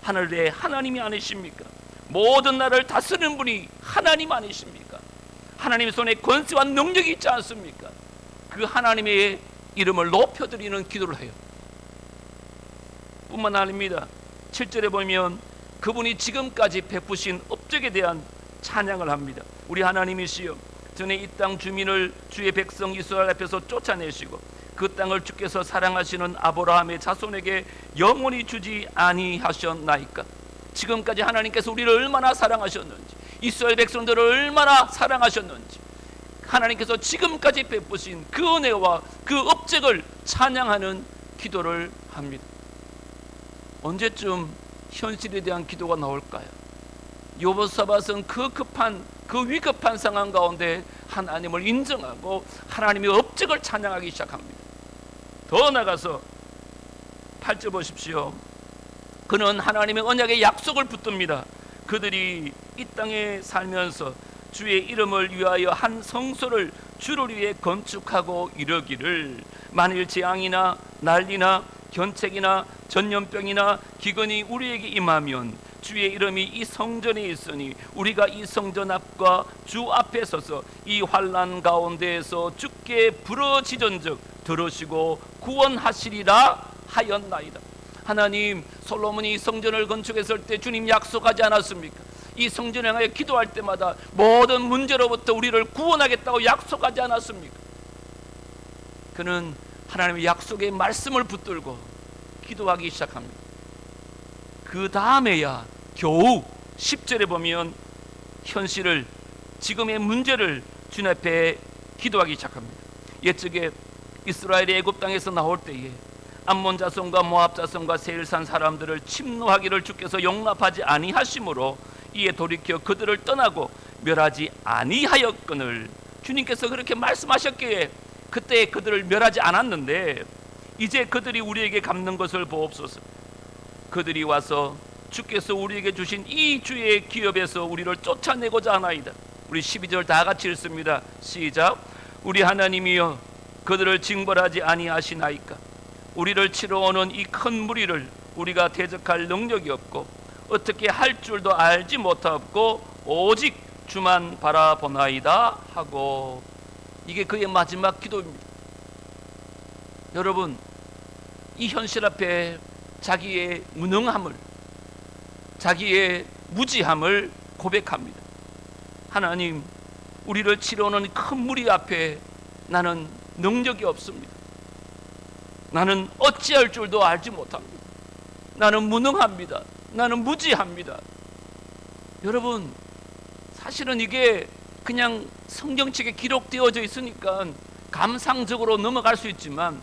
하늘에 하나님이 아니십니까? 모든 나라를 다스리는 분이 하나님 아니십니까? 하나님의 손에 권세와 능력이 있지 않습니까? 그 하나님의 이름을 높여드리는 기도를 해요. 뿐만 아닙니다. 7절에 보면 그분이 지금까지 베푸신 업적에 대한 찬양을 합니다. 우리 하나님이시여, 전에 이 땅 주민을 주의 백성 이스라엘 앞에서 쫓아내시고 그 땅을 주께서 사랑하시는 아브라함의 자손에게 영원히 주지 아니하셨나이까. 지금까지 하나님께서 우리를 얼마나 사랑하셨는지, 이스라엘 백성들을 얼마나 사랑하셨는지, 하나님께서 지금까지 베푸신 그 은혜와 그 업적을 찬양하는 기도를 합니다. 언제쯤 현실에 대한 기도가 나올까요? 여호사밧은 그 위급한 상황 가운데 하나님을 인정하고 하나님의 업적을 찬양하기 시작합니다. 더 나아가서 8절 보십시오. 그는 하나님의 언약의 약속을 붙듭니다. 그들이 이 땅에 살면서 주의 이름을 위하여 한 성소를 주를 위해 건축하고 이르기를, 만일 재앙이나 난리나 견책이나 전염병이나 기근이 우리에게 임하면
주의 이름이 이 성전에 있으니 우리가 이 성전 앞과 주 앞에 서서 이 환난 가운데에서 주께 부르짖은즉 들으시고 구원하시리라 하였나이다. 하나님, 솔로몬이 이 성전을 건축했을 때 주님 약속하지 않았습니까? 이 성전을 향해 기도할 때마다 모든 문제로부터 우리를 구원하겠다고 약속하지 않았습니까? 그는 하나님의 약속의 말씀을 붙들고 기도하기 시작합니다. 그 다음에야 겨우 10절에 보면 현실을, 지금의 문제를 주님 앞에 기도하기 시작합니다. 옛적에 이스라엘이 애굽 땅에서 나올 때에 암몬 자손과 모압 자손과 세일산 사람들을 침노하기를 주께서 용납하지 아니하심으로 이에 돌이켜 그들을 떠나고 멸하지 아니하였거늘, 주님께서 그렇게 말씀하셨기에 그때 그들을 멸하지 않았는데 이제 그들이 우리에게 갚는 것을 보옵소서. 그들이 와서 주께서 우리에게 주신 이 주의 기업에서 우리를 쫓아내고자 하나이다. 우리 12절 다 같이 읽습니다. 시작. 우리 하나님이여 그들을 징벌하지 아니하시나이까. 우리를 치러 오는 이 큰 무리를 우리가 대적할 능력이 없고 어떻게 할 줄도 알지 못하고 오직 주만 바라보나이다 하고, 이게 그의 마지막 기도입니다. 여러분, 이 현실 앞에 자기의 무능함을, 자기의 무지함을 고백합니다. 하나님, 우리를 치러 오는 큰 무리 앞에 나는 능력이 없습니다. 나는 어찌할 줄도 알지 못합니다. 나는 무능합니다. 나는 무지합니다. 여러분, 사실은 이게 그냥 성경책에 기록되어져 있으니까 감상적으로 넘어갈 수 있지만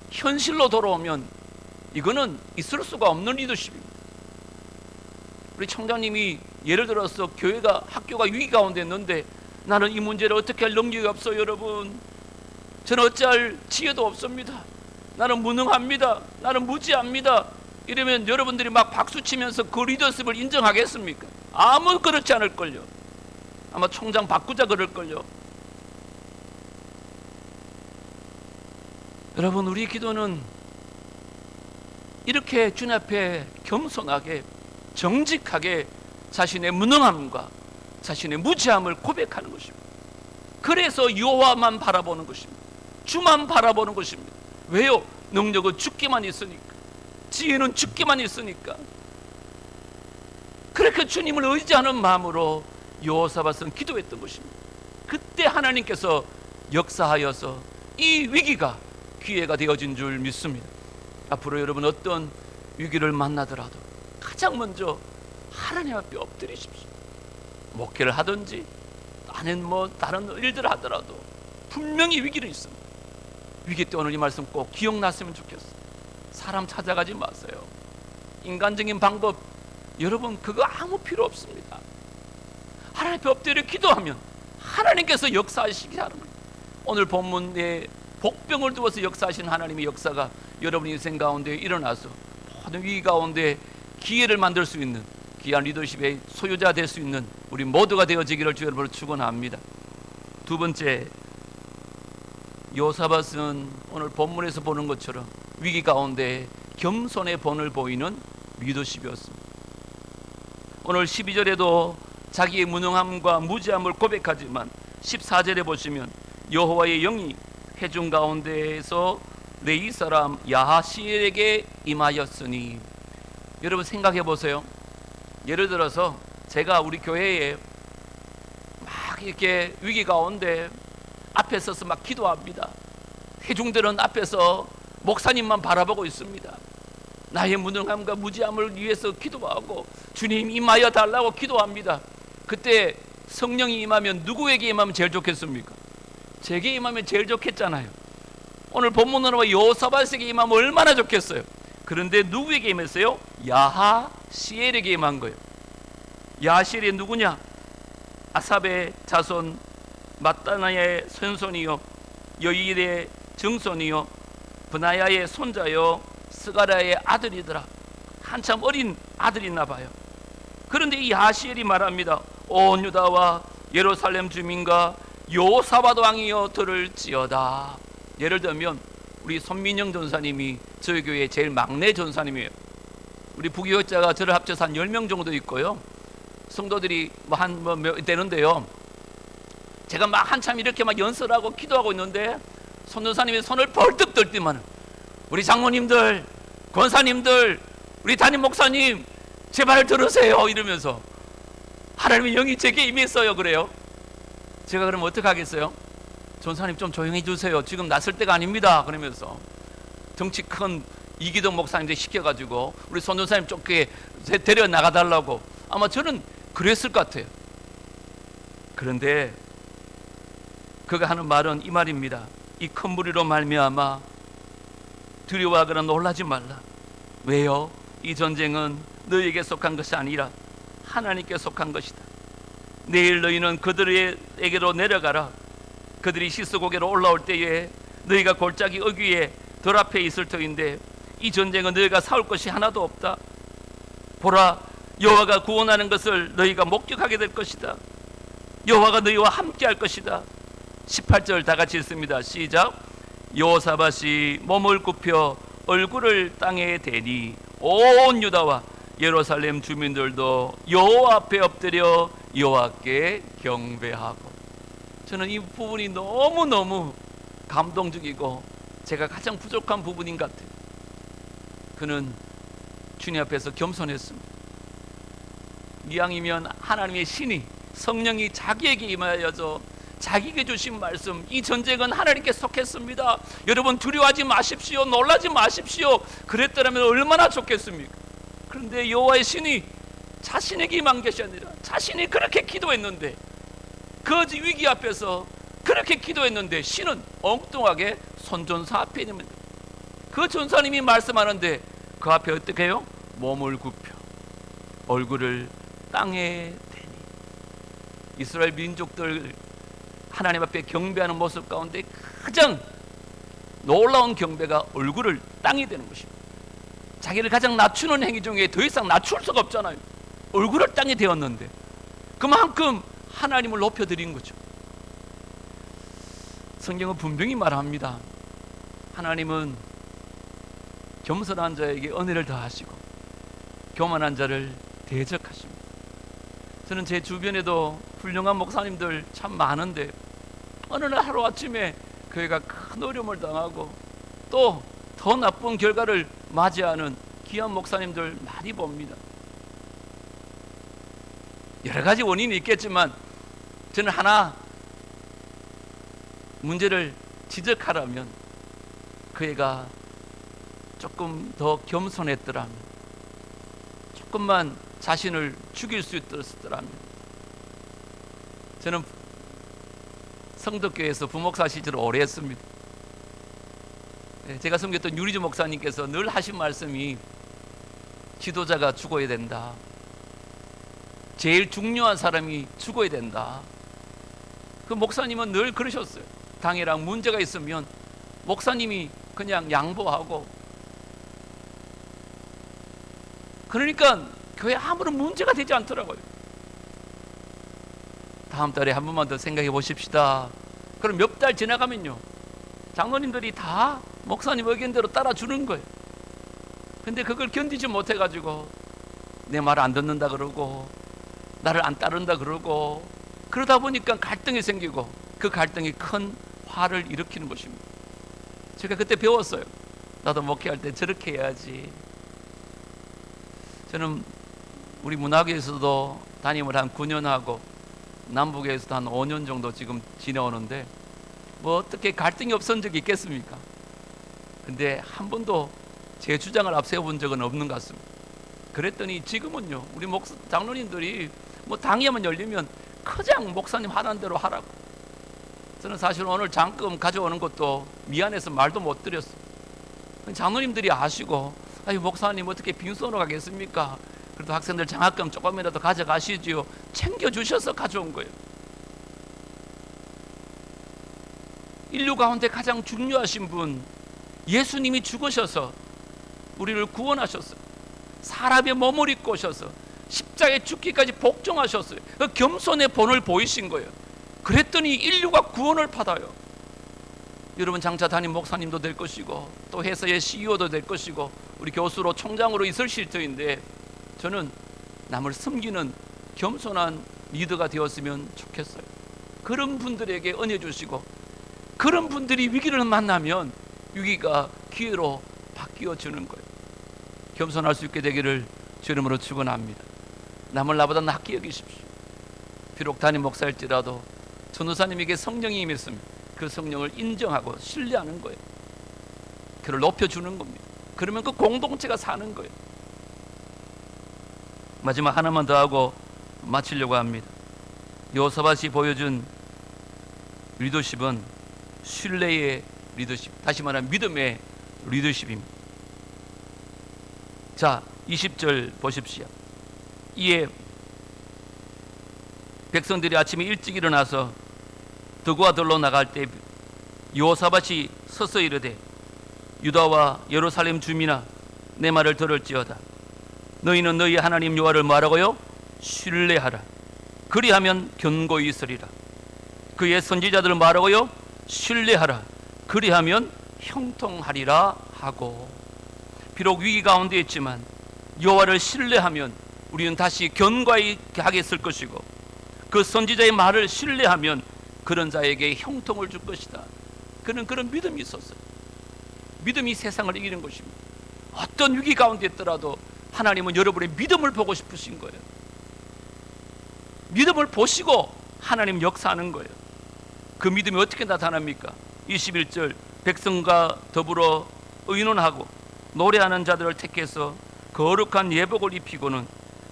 현실로 돌아오면 이거는 있을 수가 없는 리더십입니다. 우리 청장님이 예를 들어서 교회가, 학교가 위기 가운데 있는데 나는 이 문제를 어떻게 할 능력이 없어요. 여러분, 저는 어찌할 지혜도 없습니다. 나는 무능합니다. 나는 무지합니다. 이러면 여러분들이 막 박수치면서 그 리더십을 인정하겠습니까? 아무 그렇지 않을걸요. 아마 총장 바꾸자 그럴걸요. 여러분, 우리 기도는 이렇게 주님 앞에 겸손하게 정직하게 자신의 무능함과 자신의 무지함을 고백하는 것입니다. 그래서 여호와만 바라보는 것입니다. 주만 바라보는 것입니다. 왜요? 능력은 주께만 있으니까, 지혜는 주께만 있으니까. 그렇게 주님을 의지하는 마음으로 여호사밧은 기도했던 것입니다. 그때 하나님께서 역사하여서 이 위기가 기회가 되어진 줄 믿습니다. 앞으로 여러분 어떤 위기를 만나더라도 가장 먼저 하나님 앞에 엎드리십시오. 목회를 하든지 아니면 뭐 다른 일들을 하더라도 분명히 위기는 있습니다. 위기 때 오늘 이 말씀 꼭 기억났으면 좋겠어요. 사람 찾아가지 마세요. 인간적인 방법, 여러분 그거 아무 필요 없습니다. 하나님 앞에 엎드려 기도하면 하나님께서 역사하시기 하는, 오늘 본문에 복병을 두어서 역사하신 하나님의 역사가 여러분 인생 가운데 일어나서 모든 위기 가운데 기회를 만들 수 있는 귀한 리더십의 소유자 될 수 있는 우리 모두가 되어지기를 주 여러분을 축원합니다. 두 번째, 여호사밧은 오늘 본문에서 보는 것처럼 위기 가운데 겸손의 본을 보이는 리더십이었습니다. 오늘 12절에도 자기의 무능함과 무지함을 고백하지만 14절에 보시면 여호와의 영이 회중 가운데에서 레위 사람 야하시엘에게 임하였으니, 여러분 생각해 보세요. 예를 들어서 제가 우리 교회에 막 이렇게 위기 가운데 앞에 서서 막 기도합니다. 회중들은 앞에서 목사님만 바라보고 있습니다. 나의 무능함과 무지함을 위해서 기도하고 주님 임하여 달라고 기도합니다. 그때 성령이 임하면 누구에게 임하면 제일 좋겠습니까? 제게 임하면 제일 좋겠잖아요. 오늘 본문으로 여호사밧에게 임하면 얼마나 좋겠어요. 그런데 누구에게 임했어요? 야하시엘에게 임한 거예요. 야하시엘이 누구냐? 아삽의 자손 마따나의 손손이요 여일의 증손이요 브나야의 손자요 스가랴의 아들이더라. 한참 어린 아들이나 봐요. 그런데 이 야하시엘이 말합니다. 온 유다와 예루살렘 주민과 여호사밧 왕이여 들을지어다. 예를 들면 우리 손민영 전사님이 저희 교회 제일 막내 전사님이에요.
우리 부교육자가 저를 합쳐서 한 10명 정도 있고요. 성도들이 몇 되는데요. 제가 막 한참 이렇게 막 연설하고 기도하고 있는데 선교사님이 손을 벌떡 들 때만 우리 장로님들, 권사님들, 우리 담임 목사님 제발 들으세요 이러면서 하나님의 영이 제게 임했어요. 그래요. 제가 그러면 어떻게 하겠어요? 전사님 좀 조용히 주세요. 지금 나설 때가 아닙니다. 그러면서 덩치 큰 이기동 목사님들 시켜가지고 우리 선교사님 쫓게 데려 나가달라고 아마 저는 그랬을 것 같아요. 그런데 그가 하는 말은 이 말입니다. 이 큰 무리로 말미암아 두려워하거나 놀라지 말라. 왜요? 이 전쟁은 너희에게 속한 것이 아니라 하나님께 속한 것이다. 내일 너희는 그들에게로 내려가라. 그들이 시스고개로 올라올 때에 너희가 골짜기 어귀에 덜 앞에 있을 터인데 이 전쟁은 너희가 싸울 것이 하나도 없다. 보라, 여호와가 구원하는 것을 너희가 목격하게 될 것이다. 여호와가 너희와 함께 할 것이다. 18절 다 같이 읽습니다. 시작. 여호사밧이 몸을 굽혀 얼굴을 땅에 대니 온 유다와 예루살렘 주민들도 여호와 앞에 엎드려 여호와께 경배하고. 저는 이 부분이 너무너무 감동적이고 제가 가장 부족한 부분인 것 같아요. 그는 주님 앞에서 겸손했습니다. 이왕이면 하나님의 신이 성령이 자기에게 임하여서 자기에게 주신 말씀, 이 전쟁은 하나님께 속했습니다. 여러분 두려워하지 마십시오. 놀라지 마십시오. 그랬더라면 얼마나 좋겠습니까? 그런데 여호와의 신이 자신에게 임한 것이 아니라 자신이 그렇게 기도했는데 그 위기 앞에서 그렇게 기도했는데 신은 엉뚱하게 손전사 앞에 있는 그 전사님이 말씀하는데 그 앞에 어떻게 해요? 몸을 굽혀 얼굴을 땅에 대니. 이스라엘 민족들 하나님 앞에 경배하는 모습 가운데 가장 놀라운 경배가 얼굴을 땅에 대는 것입니다. 자기를 가장 낮추는 행위 중에 더 이상 낮출 수가 없잖아요. 얼굴을 땅에 대었는데 그만큼 하나님을 높여드린 거죠. 성경은 분명히 말합니다. 하나님은 겸손한 자에게 은혜를 더하시고 교만한 자를 대적하십니다. 저는 제 주변에도 훌륭한 목사님들 참 많은데 어느 날 하루아침에 교회가 큰 어려움을 당하고 또 더 나쁜 결과를 맞이하는 귀한 목사님들 많이 봅니다. 여러 가지 원인이 있겠지만 저는 하나 문제를 지적하라면 그 애가 조금 더 겸손했더라면, 조금만 자신을 죽일 수 있었더라면. 저는 성덕교회에서 부목사 시절을 오래 했습니다. 제가 섬겼던 유리주 목사님께서 늘 하신 말씀이 지도자가 죽어야 된다. 제일 중요한 사람이 죽어야 된다. 그 목사님은 늘 그러셨어요. 당이랑 문제가 있으면 목사님이 그냥 양보하고, 그러니까 교회 아무런 문제가 되지 않더라고요. 다음 달에 한 번만 더 생각해 보십시다. 그럼 몇 달 지나가면요, 장로님들이 다 목사님 의견대로 따라주는 거예요. 근데 그걸 견디지 못해가지고 내 말 안 듣는다 그러고 나를 안 따른다 그러고, 그러다 보니까 갈등이 생기고 그 갈등이 큰 화를 일으키는 것입니다. 제가 그때 배웠어요. 나도 목회할 때 저렇게 해야지. 저는 우리 문화교에서도 담임을 한 9년 하고 남부교에서도 한 5년 정도 지금 지내오는데 뭐 어떻게 갈등이 없었던 적이 있겠습니까? 근데 한 번도 제 주장을 앞세워 본 적은 없는 것 같습니다. 그랬더니 지금은요, 우리 장로님들이 뭐 당회만 열리면 그냥 목사님 하라는 대로 하라고. 저는 사실 오늘 장금 가져오는 것도 미안해서 말도 못 드렸어요. 장로님들이 아시고, 아유 목사님 어떻게 빈손으로 가겠습니까? 그래도 학생들 장학금 조금이라도 가져가시지요. 챙겨주셔서 가져온 거예요. 인류 가운데 가장 중요하신 분, 예수님이 죽으셔서 우리를 구원하셨어요. 사람의 몸을 입고 오셔서 십자가에 죽기까지 복종하셨어요. 그 겸손의 본을 보이신 거예요. 그랬더니 인류가 구원을 받아요.
여러분 장차 담임 목사님도 될 것이고 또 회사의 CEO도 될 것이고 우리 교수로 총장으로 있으실 터인데 저는 남을 섬기는 겸손한 리더가 되었으면 좋겠어요. 그런 분들에게 은혜 주시고 그런 분들이 위기를 만나면 위기가 기회로 바뀌어 주는 거예요. 겸손할 수 있게 되기를 주 이름으로 축원합니다. 남을 나보다 낫게 여기십시오. 비록 담임 목사일지라도 전도사님에게 성령이 임했으면 그 성령을 인정하고 신뢰하는 거예요. 그를 높여주는 겁니다. 그러면 그 공동체가 사는 거예요. 마지막 하나만 더 하고 마치려고 합니다. 여호사밧이 보여준 리더십은 신뢰의 리더십, 다시 말하면 믿음의 리더십입니다. 자, 20절 보십시오. 이에 백성들이 아침에 일찍 일어나서 드고와 들로 나갈 때 여호사밧이 서서 이르되 유다와 예루살렘 주민아 내 말을 들을지어다. 너희는 너희 하나님 여호와를 뭐하라고요? 신뢰하라. 그리하면 견고히 있으리라. 그의 선지자들을 뭐하라고요? 신뢰하라. 그리하면 형통하리라 하고. 비록 위기 가운데 있지만 여호와를 신뢰하면 우리는 다시 견고히 하게 될 것이고 그 선지자의 말을 신뢰하면 그런 자에게 형통을 줄 것이다. 그는 그런 믿음이 있었어요. 믿음이 세상을 이기는 것입니다. 어떤 위기 가운데 있더라도 하나님은 여러분의 믿음을 보고 싶으신 거예요. 믿음을 보시고 하나님 역사하는 거예요. 그 믿음이 어떻게 나타납니까? 21절 백성과 더불어 의논하고 노래하는 자들을 택해서 거룩한 예복을 입히고는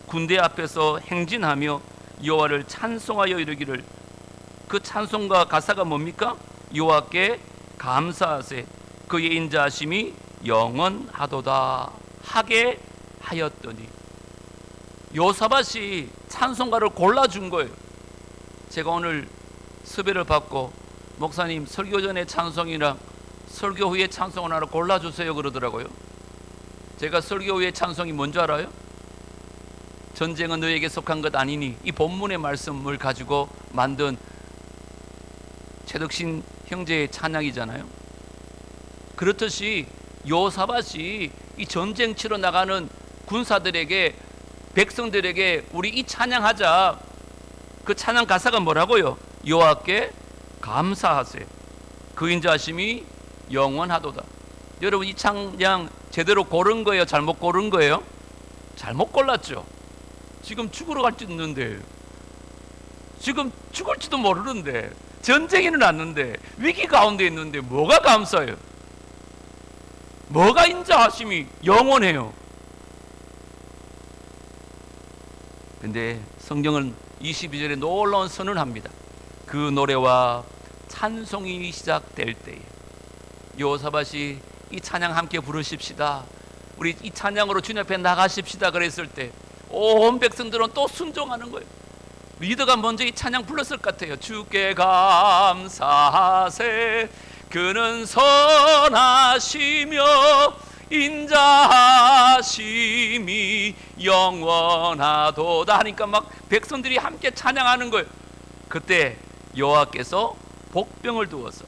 군대 앞에서 행진하며 여호와를 찬송하여 이르기를. 그 찬송가 가사가 뭡니까? 여호와께 감사하세 그의 인자하심이 영원하도다 하게 하였더니. 여호사밧이 찬송가를 골라준 거예요. 제가 오늘 섭외를 받고 목사님 설교 전에 찬송이랑 설교 후에 찬송을 하나 골라주세요 그러더라고요. 제가 설교 후에 찬송이 뭔지 알아요? 전쟁은 너에게 속한 것 아니니, 이 본문의 말씀을 가지고 만든 최덕신 형제의 찬양이잖아요. 그렇듯이 여호사밧이 이 전쟁 치러 나가는 군사들에게, 백성들에게 우리 이 찬양하자. 그 찬양 가사가 뭐라고요? 여호와께 감사하세 그 인자하심이 영원하도다. 여러분 이 찬양 제대로 고른 거예요? 잘못 고른 거예요? 잘못 골랐죠. 지금 죽으러 갈지 있는데, 지금 죽을지도 모르는데, 전쟁이 일어났는데, 위기 가운데 있는데 뭐가 감사해요? 뭐가 인자하심이 영원해요? 근데 성경은 22절에 놀라운 선언합니다. 그 노래와 찬송이 시작될 때에 여호사밧이 이 찬양 함께 부르십시다, 우리 이 찬양으로 주님 앞에 나가십시다 그랬을 때 온 백성들은 또 순종하는 거예요. 리더가 먼저 이 찬양 불렀을 것 같아요. 주께 감사하세 그는 선하시며 인자하심이 영원하도다 하니까 막 백성들이 함께 찬양하는 거예요. 그때 여호와께서 복병을 두어서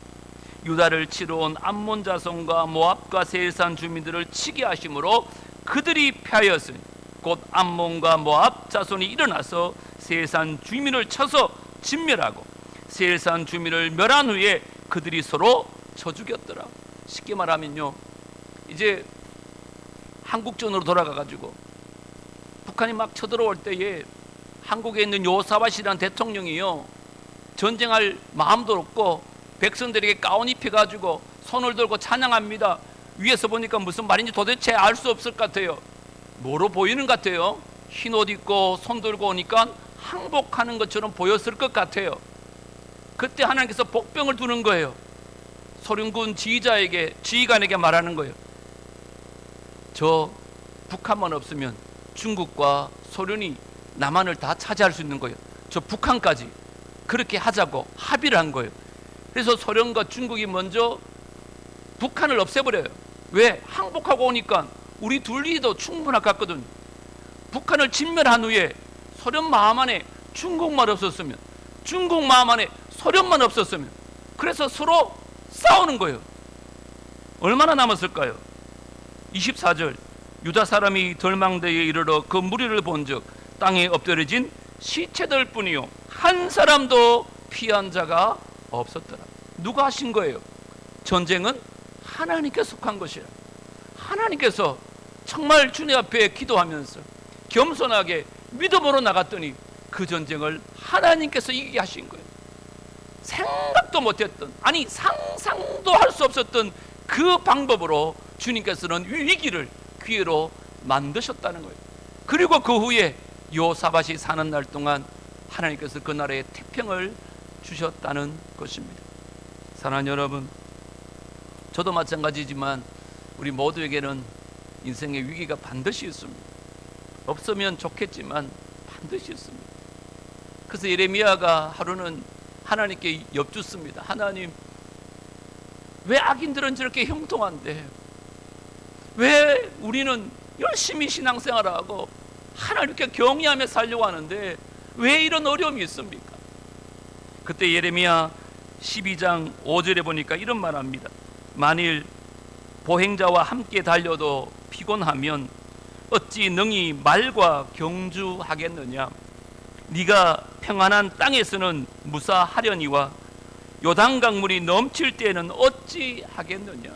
유다를 치러 온 암몬 자손과 모압과 세일산 주민들을 치게 하심으로 그들이 패하였으니 곧 암몬과 모압 자손이 일어나서 세일산 주민을 쳐서 진멸하고 세일산 주민을 멸한 후에 그들이 서로 쳐 죽였더라. 쉽게 말하면요, 이제 한국전으로 돌아가가지고 북한이 막 쳐들어올 때에 한국에 있는 여호사밧이라는 대통령이요, 전쟁할 마음도 없고 백성들에게 가운 입혀가지고 손을 들고 찬양합니다. 위에서 보니까 무슨 말인지 도대체 알 수 없을 것 같아요. 뭐로 보이는 것 같아요? 흰 옷 입고 손 들고 오니까 항복하는 것처럼 보였을 것 같아요. 그때 하나님께서 복병을 두는 거예요. 소련군 지휘관에게 말하는 거예요. 저 북한만 없으면 중국과 소련이 남한을 다 차지할 수 있는 거예요. 저 북한까지 그렇게 하자고 합의를 한 거예요. 그래서 소련과 중국이 먼저 북한을 없애버려요. 왜? 항복하고 오니까 우리 둘이도 충분할 것 같거든. 북한을 진멸한 후에 소련 마음 안에 중국만 없었으면, 중국 마음 안에 소련만 없었으면, 그래서 서로 싸우는 거예요. 얼마나 남았을까요? 24절, 유다 사람이 덜망대에 이르러 그 무리를 본즉 땅에 엎드려진 시체들 뿐이요 한 사람도 피한 자가 없었더라. 누가 하신 거예요? 전쟁은 하나님께 속한 것이라. 하나님께서 정말 주님 앞에 기도하면서 겸손하게 믿음으로 나갔더니 그 전쟁을 하나님께서 이기게 하신 거예요. 생각도 못했던, 아니 상상도 할 수 없었던 그 방법으로 주님께서는 위기를 기회로 만드셨다는 거예요. 그리고 그 후에 요사밧이 사는 날 동안 하나님께서 그 나라에 태평을 주셨다는 것입니다. 사랑하는 여러분, 저도 마찬가지지만 우리 모두에게는 인생의 위기가 반드시 있습니다. 없으면 좋겠지만 반드시 있습니다. 그래서 예레미야가 하루는 하나님께 엽죽습니다. 하나님, 왜 악인들은 저렇게 형통한데, 왜 우리는 열심히 신앙생활하고 하나님께 경외하며 살려고 하는데 왜 이런 어려움이 있습니까? 그때 예레미야 12장 5절에 보니까 이런 말합니다. 만일 보행자와 함께 달려도 피곤하면 어찌 능히 말과 경주하겠느냐? 네가 평안한 땅에서는 무사하려니와 요단강물이 넘칠 때에는 어찌 하겠느냐?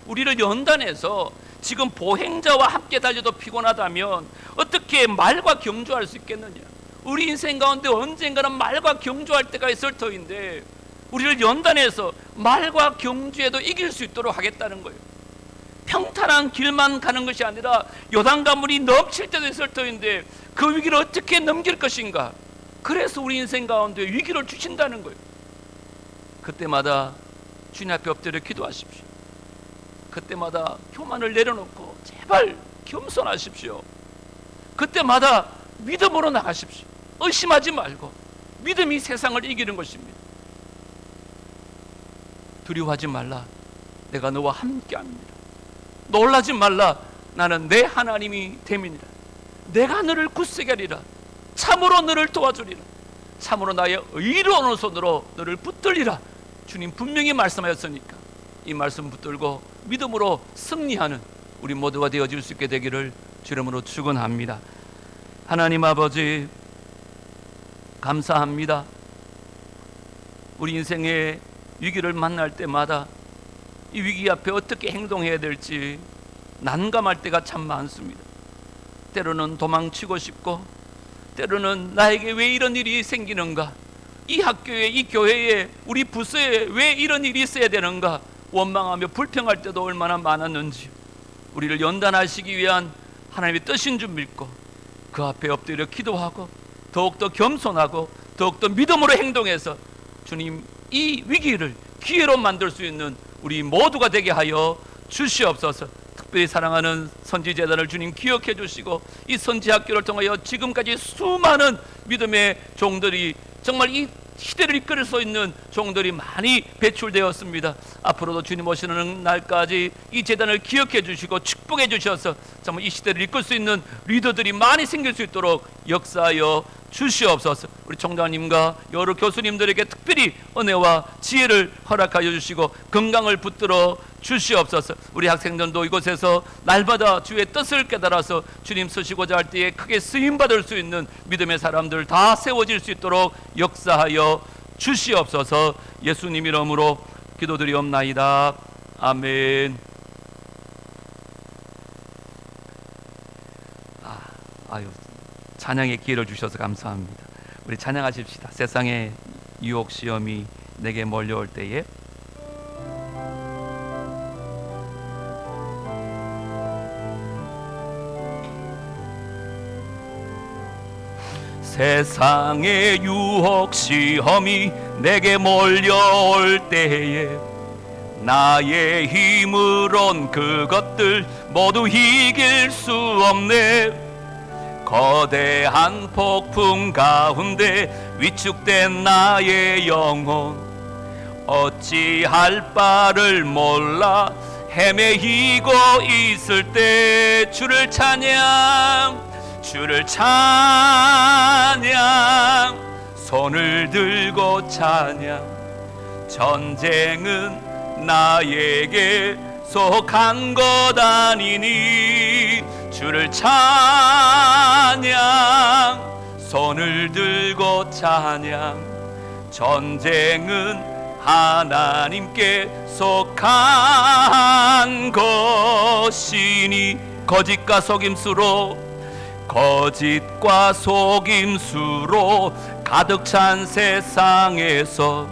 우리를 연단해서 지금 보행자와 함께 달려도 피곤하다면 어떻게 말과 경주할 수 있겠느냐? 우리 인생 가운데 언젠가는 말과 경주할 때가 있을 터인데 우리를 연단해서 말과 경주에도 이길 수 있도록 하겠다는 거예요. 평탄한 길만 가는 것이 아니라 요단강물이 넘칠 때도 있을 터인데 그 위기를 어떻게 넘길 것인가? 그래서 우리 인생 가운데 위기를 주신다는 거예요. 그때마다 주님 앞에 엎드려 기도하십시오. 그때마다 교만을 내려놓고 제발 겸손하십시오. 그때마다 믿음으로 나가십시오. 의심하지 말고 믿음이 세상을 이기는 것입니다. 두려워하지 말라. 내가 너와 함께합니다. 놀라지 말라. 나는 내 하나님이 됨이니라. 내가 너를 굳세게 하리라. 참으로 너를 도와주리라. 참으로 나의 의로운 손으로 너를 붙들리라. 주님 분명히 말씀하셨으니까 이 말씀 붙들고 믿음으로 승리하는 우리 모두가 되어질 수 있게 되기를 주 이름으로 축원합니다. 하나님 아버지, 감사합니다. 우리 인생의 위기를 만날 때마다 이 위기 앞에 어떻게 행동해야 될지 난감할 때가 참 많습니다. 때로는 도망치고 싶고, 때로는 나에게 왜 이런 일이 생기는가, 이 학교에, 이 교회에, 우리 부서에 왜 이런 일이 있어야 되는가 원망하며 불평할 때도 얼마나 많았는지, 우리를 연단하시기 위한 하나님의 뜻인 줄 믿고 그 앞에 엎드려 기도하고 더욱더 겸손하고 더욱더 믿음으로 행동해서 주님 이 위기를 기회로 만들 수 있는 우리 모두가 되게 하여 주시옵소서. 특별히 사랑하는 선지재단을 주님 기억해 주시고 이 선지학교를 통하여 지금까지 수많은 믿음의 종들이, 정말 이 시대를 이끌 수 있는 종들이 많이 배출되었습니다. 앞으로도 주님 오시는 날까지 이 재단을 기억해 주시고 축복해 주셔서 정말 이 시대를 이끌 수 있는 리더들이 많이 생길 수 있도록 역사하여 주시옵소서. 우리 총장님과 여러 교수님들에게 특별히 은혜와 지혜를 허락하여 주시고 건강을 붙들어 주시옵소서. 우리 학생들도 이곳에서 날마다 주의 뜻을 깨달아서 주님 쓰시고자 할 때에 크게 쓰임받을 수 있는 믿음의 사람들 다 세워질 수 있도록 역사하여 주시옵소서. 예수님 이름으로 기도드리옵나이다. 아멘. 아유, 찬양의 기회를 주셔서 감사합니다. 우리 찬양하십시다. 세상의 유혹 시험이 내게 몰려올 때에 세상의 유혹 시험이 내게 몰려올 때에 나의 힘으론 그것들 모두 이길 수 없네. 거대한 폭풍 가운데 위축된 나의 영혼 어찌할 바를 몰라 헤매이고 있을 때 주를 찬양 손을 들고 찬양. 전쟁은 나에게 속한 것 아니니 주를 찬양 손을 들고 찬양 전쟁은 하나님께 속한 것이니 거짓과 속임수로 가득 찬 세상에서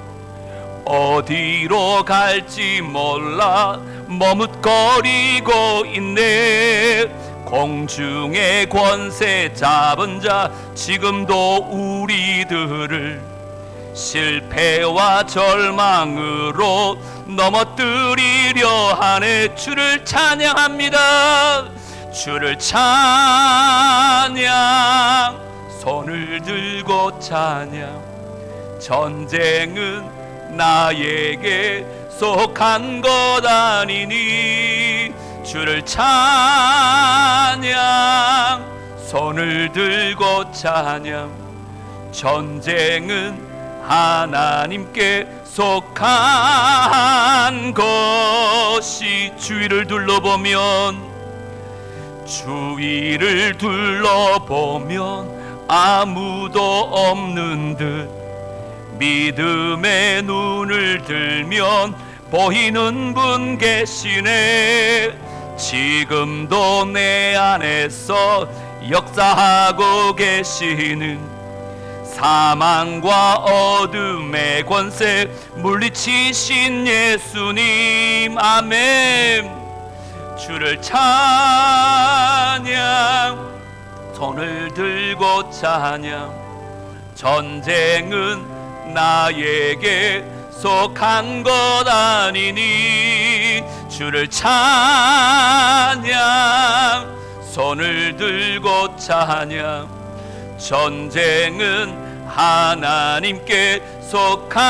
어디로 갈지 몰라 머뭇거리고 있네. 공중의 권세 잡은 자 지금도 우리들을 실패와 절망으로 넘어뜨리려 하네. 주를 찬양합니다. 주를 찬양 손을 들고 찬양 전쟁은 나에게 속한 것 아니니 주를 찬양 손을 들고 찬양 전쟁은 하나님께 속한 것이 주위를 둘러보면 아무도 없는 듯 믿음의 눈을 들면 보이는 분 계시네. 지금도 내 안에서 역사하고 계시는 사망과 어둠의 권세 물리치신 예수님. 아멘. 주를 찬양 손을 들고 찬양 전쟁은 나에게 속한 것 아니니 주를 찬양 손을 들고 찬양 전쟁은 하나님께 속한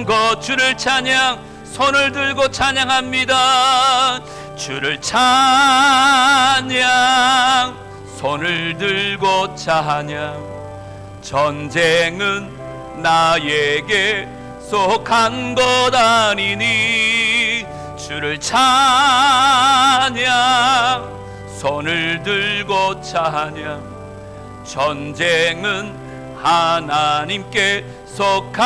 것. 주를 찬양 손을 들고 찬양합니다. 주를 찬양 손을 들고 찬양 전쟁은 나에게 속한 것 아니니 주를 찬양 손을 들고 찬양 전쟁은 하나님께 속한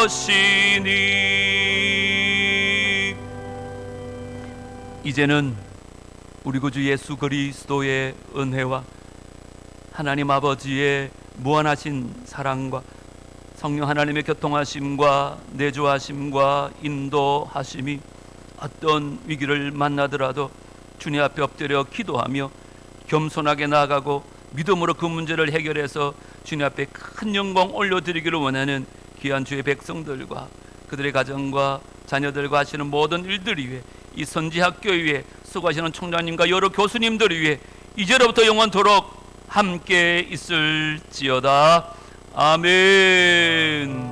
것이니. 이제는 우리 구주 예수 그리스도의 은혜와 하나님 아버지의 무한하신 사랑과 성령 하나님의 교통하심과 내주하심과 인도하심이 어떤 위기를 만나더라도 주님 앞에 엎드려 기도하며 겸손하게 나아가고 믿음으로 그 문제를 해결해서 주님 앞에 큰 영광 올려드리기를 원하는 귀한 주의 백성들과 그들의 가정과 자녀들과 하시는 모든 일들 위해 이 선지학교 위에 수고하시는 총장님과 여러 교수님들 위해 이제로부터 영원토록 함께 있을지어다. 아멘.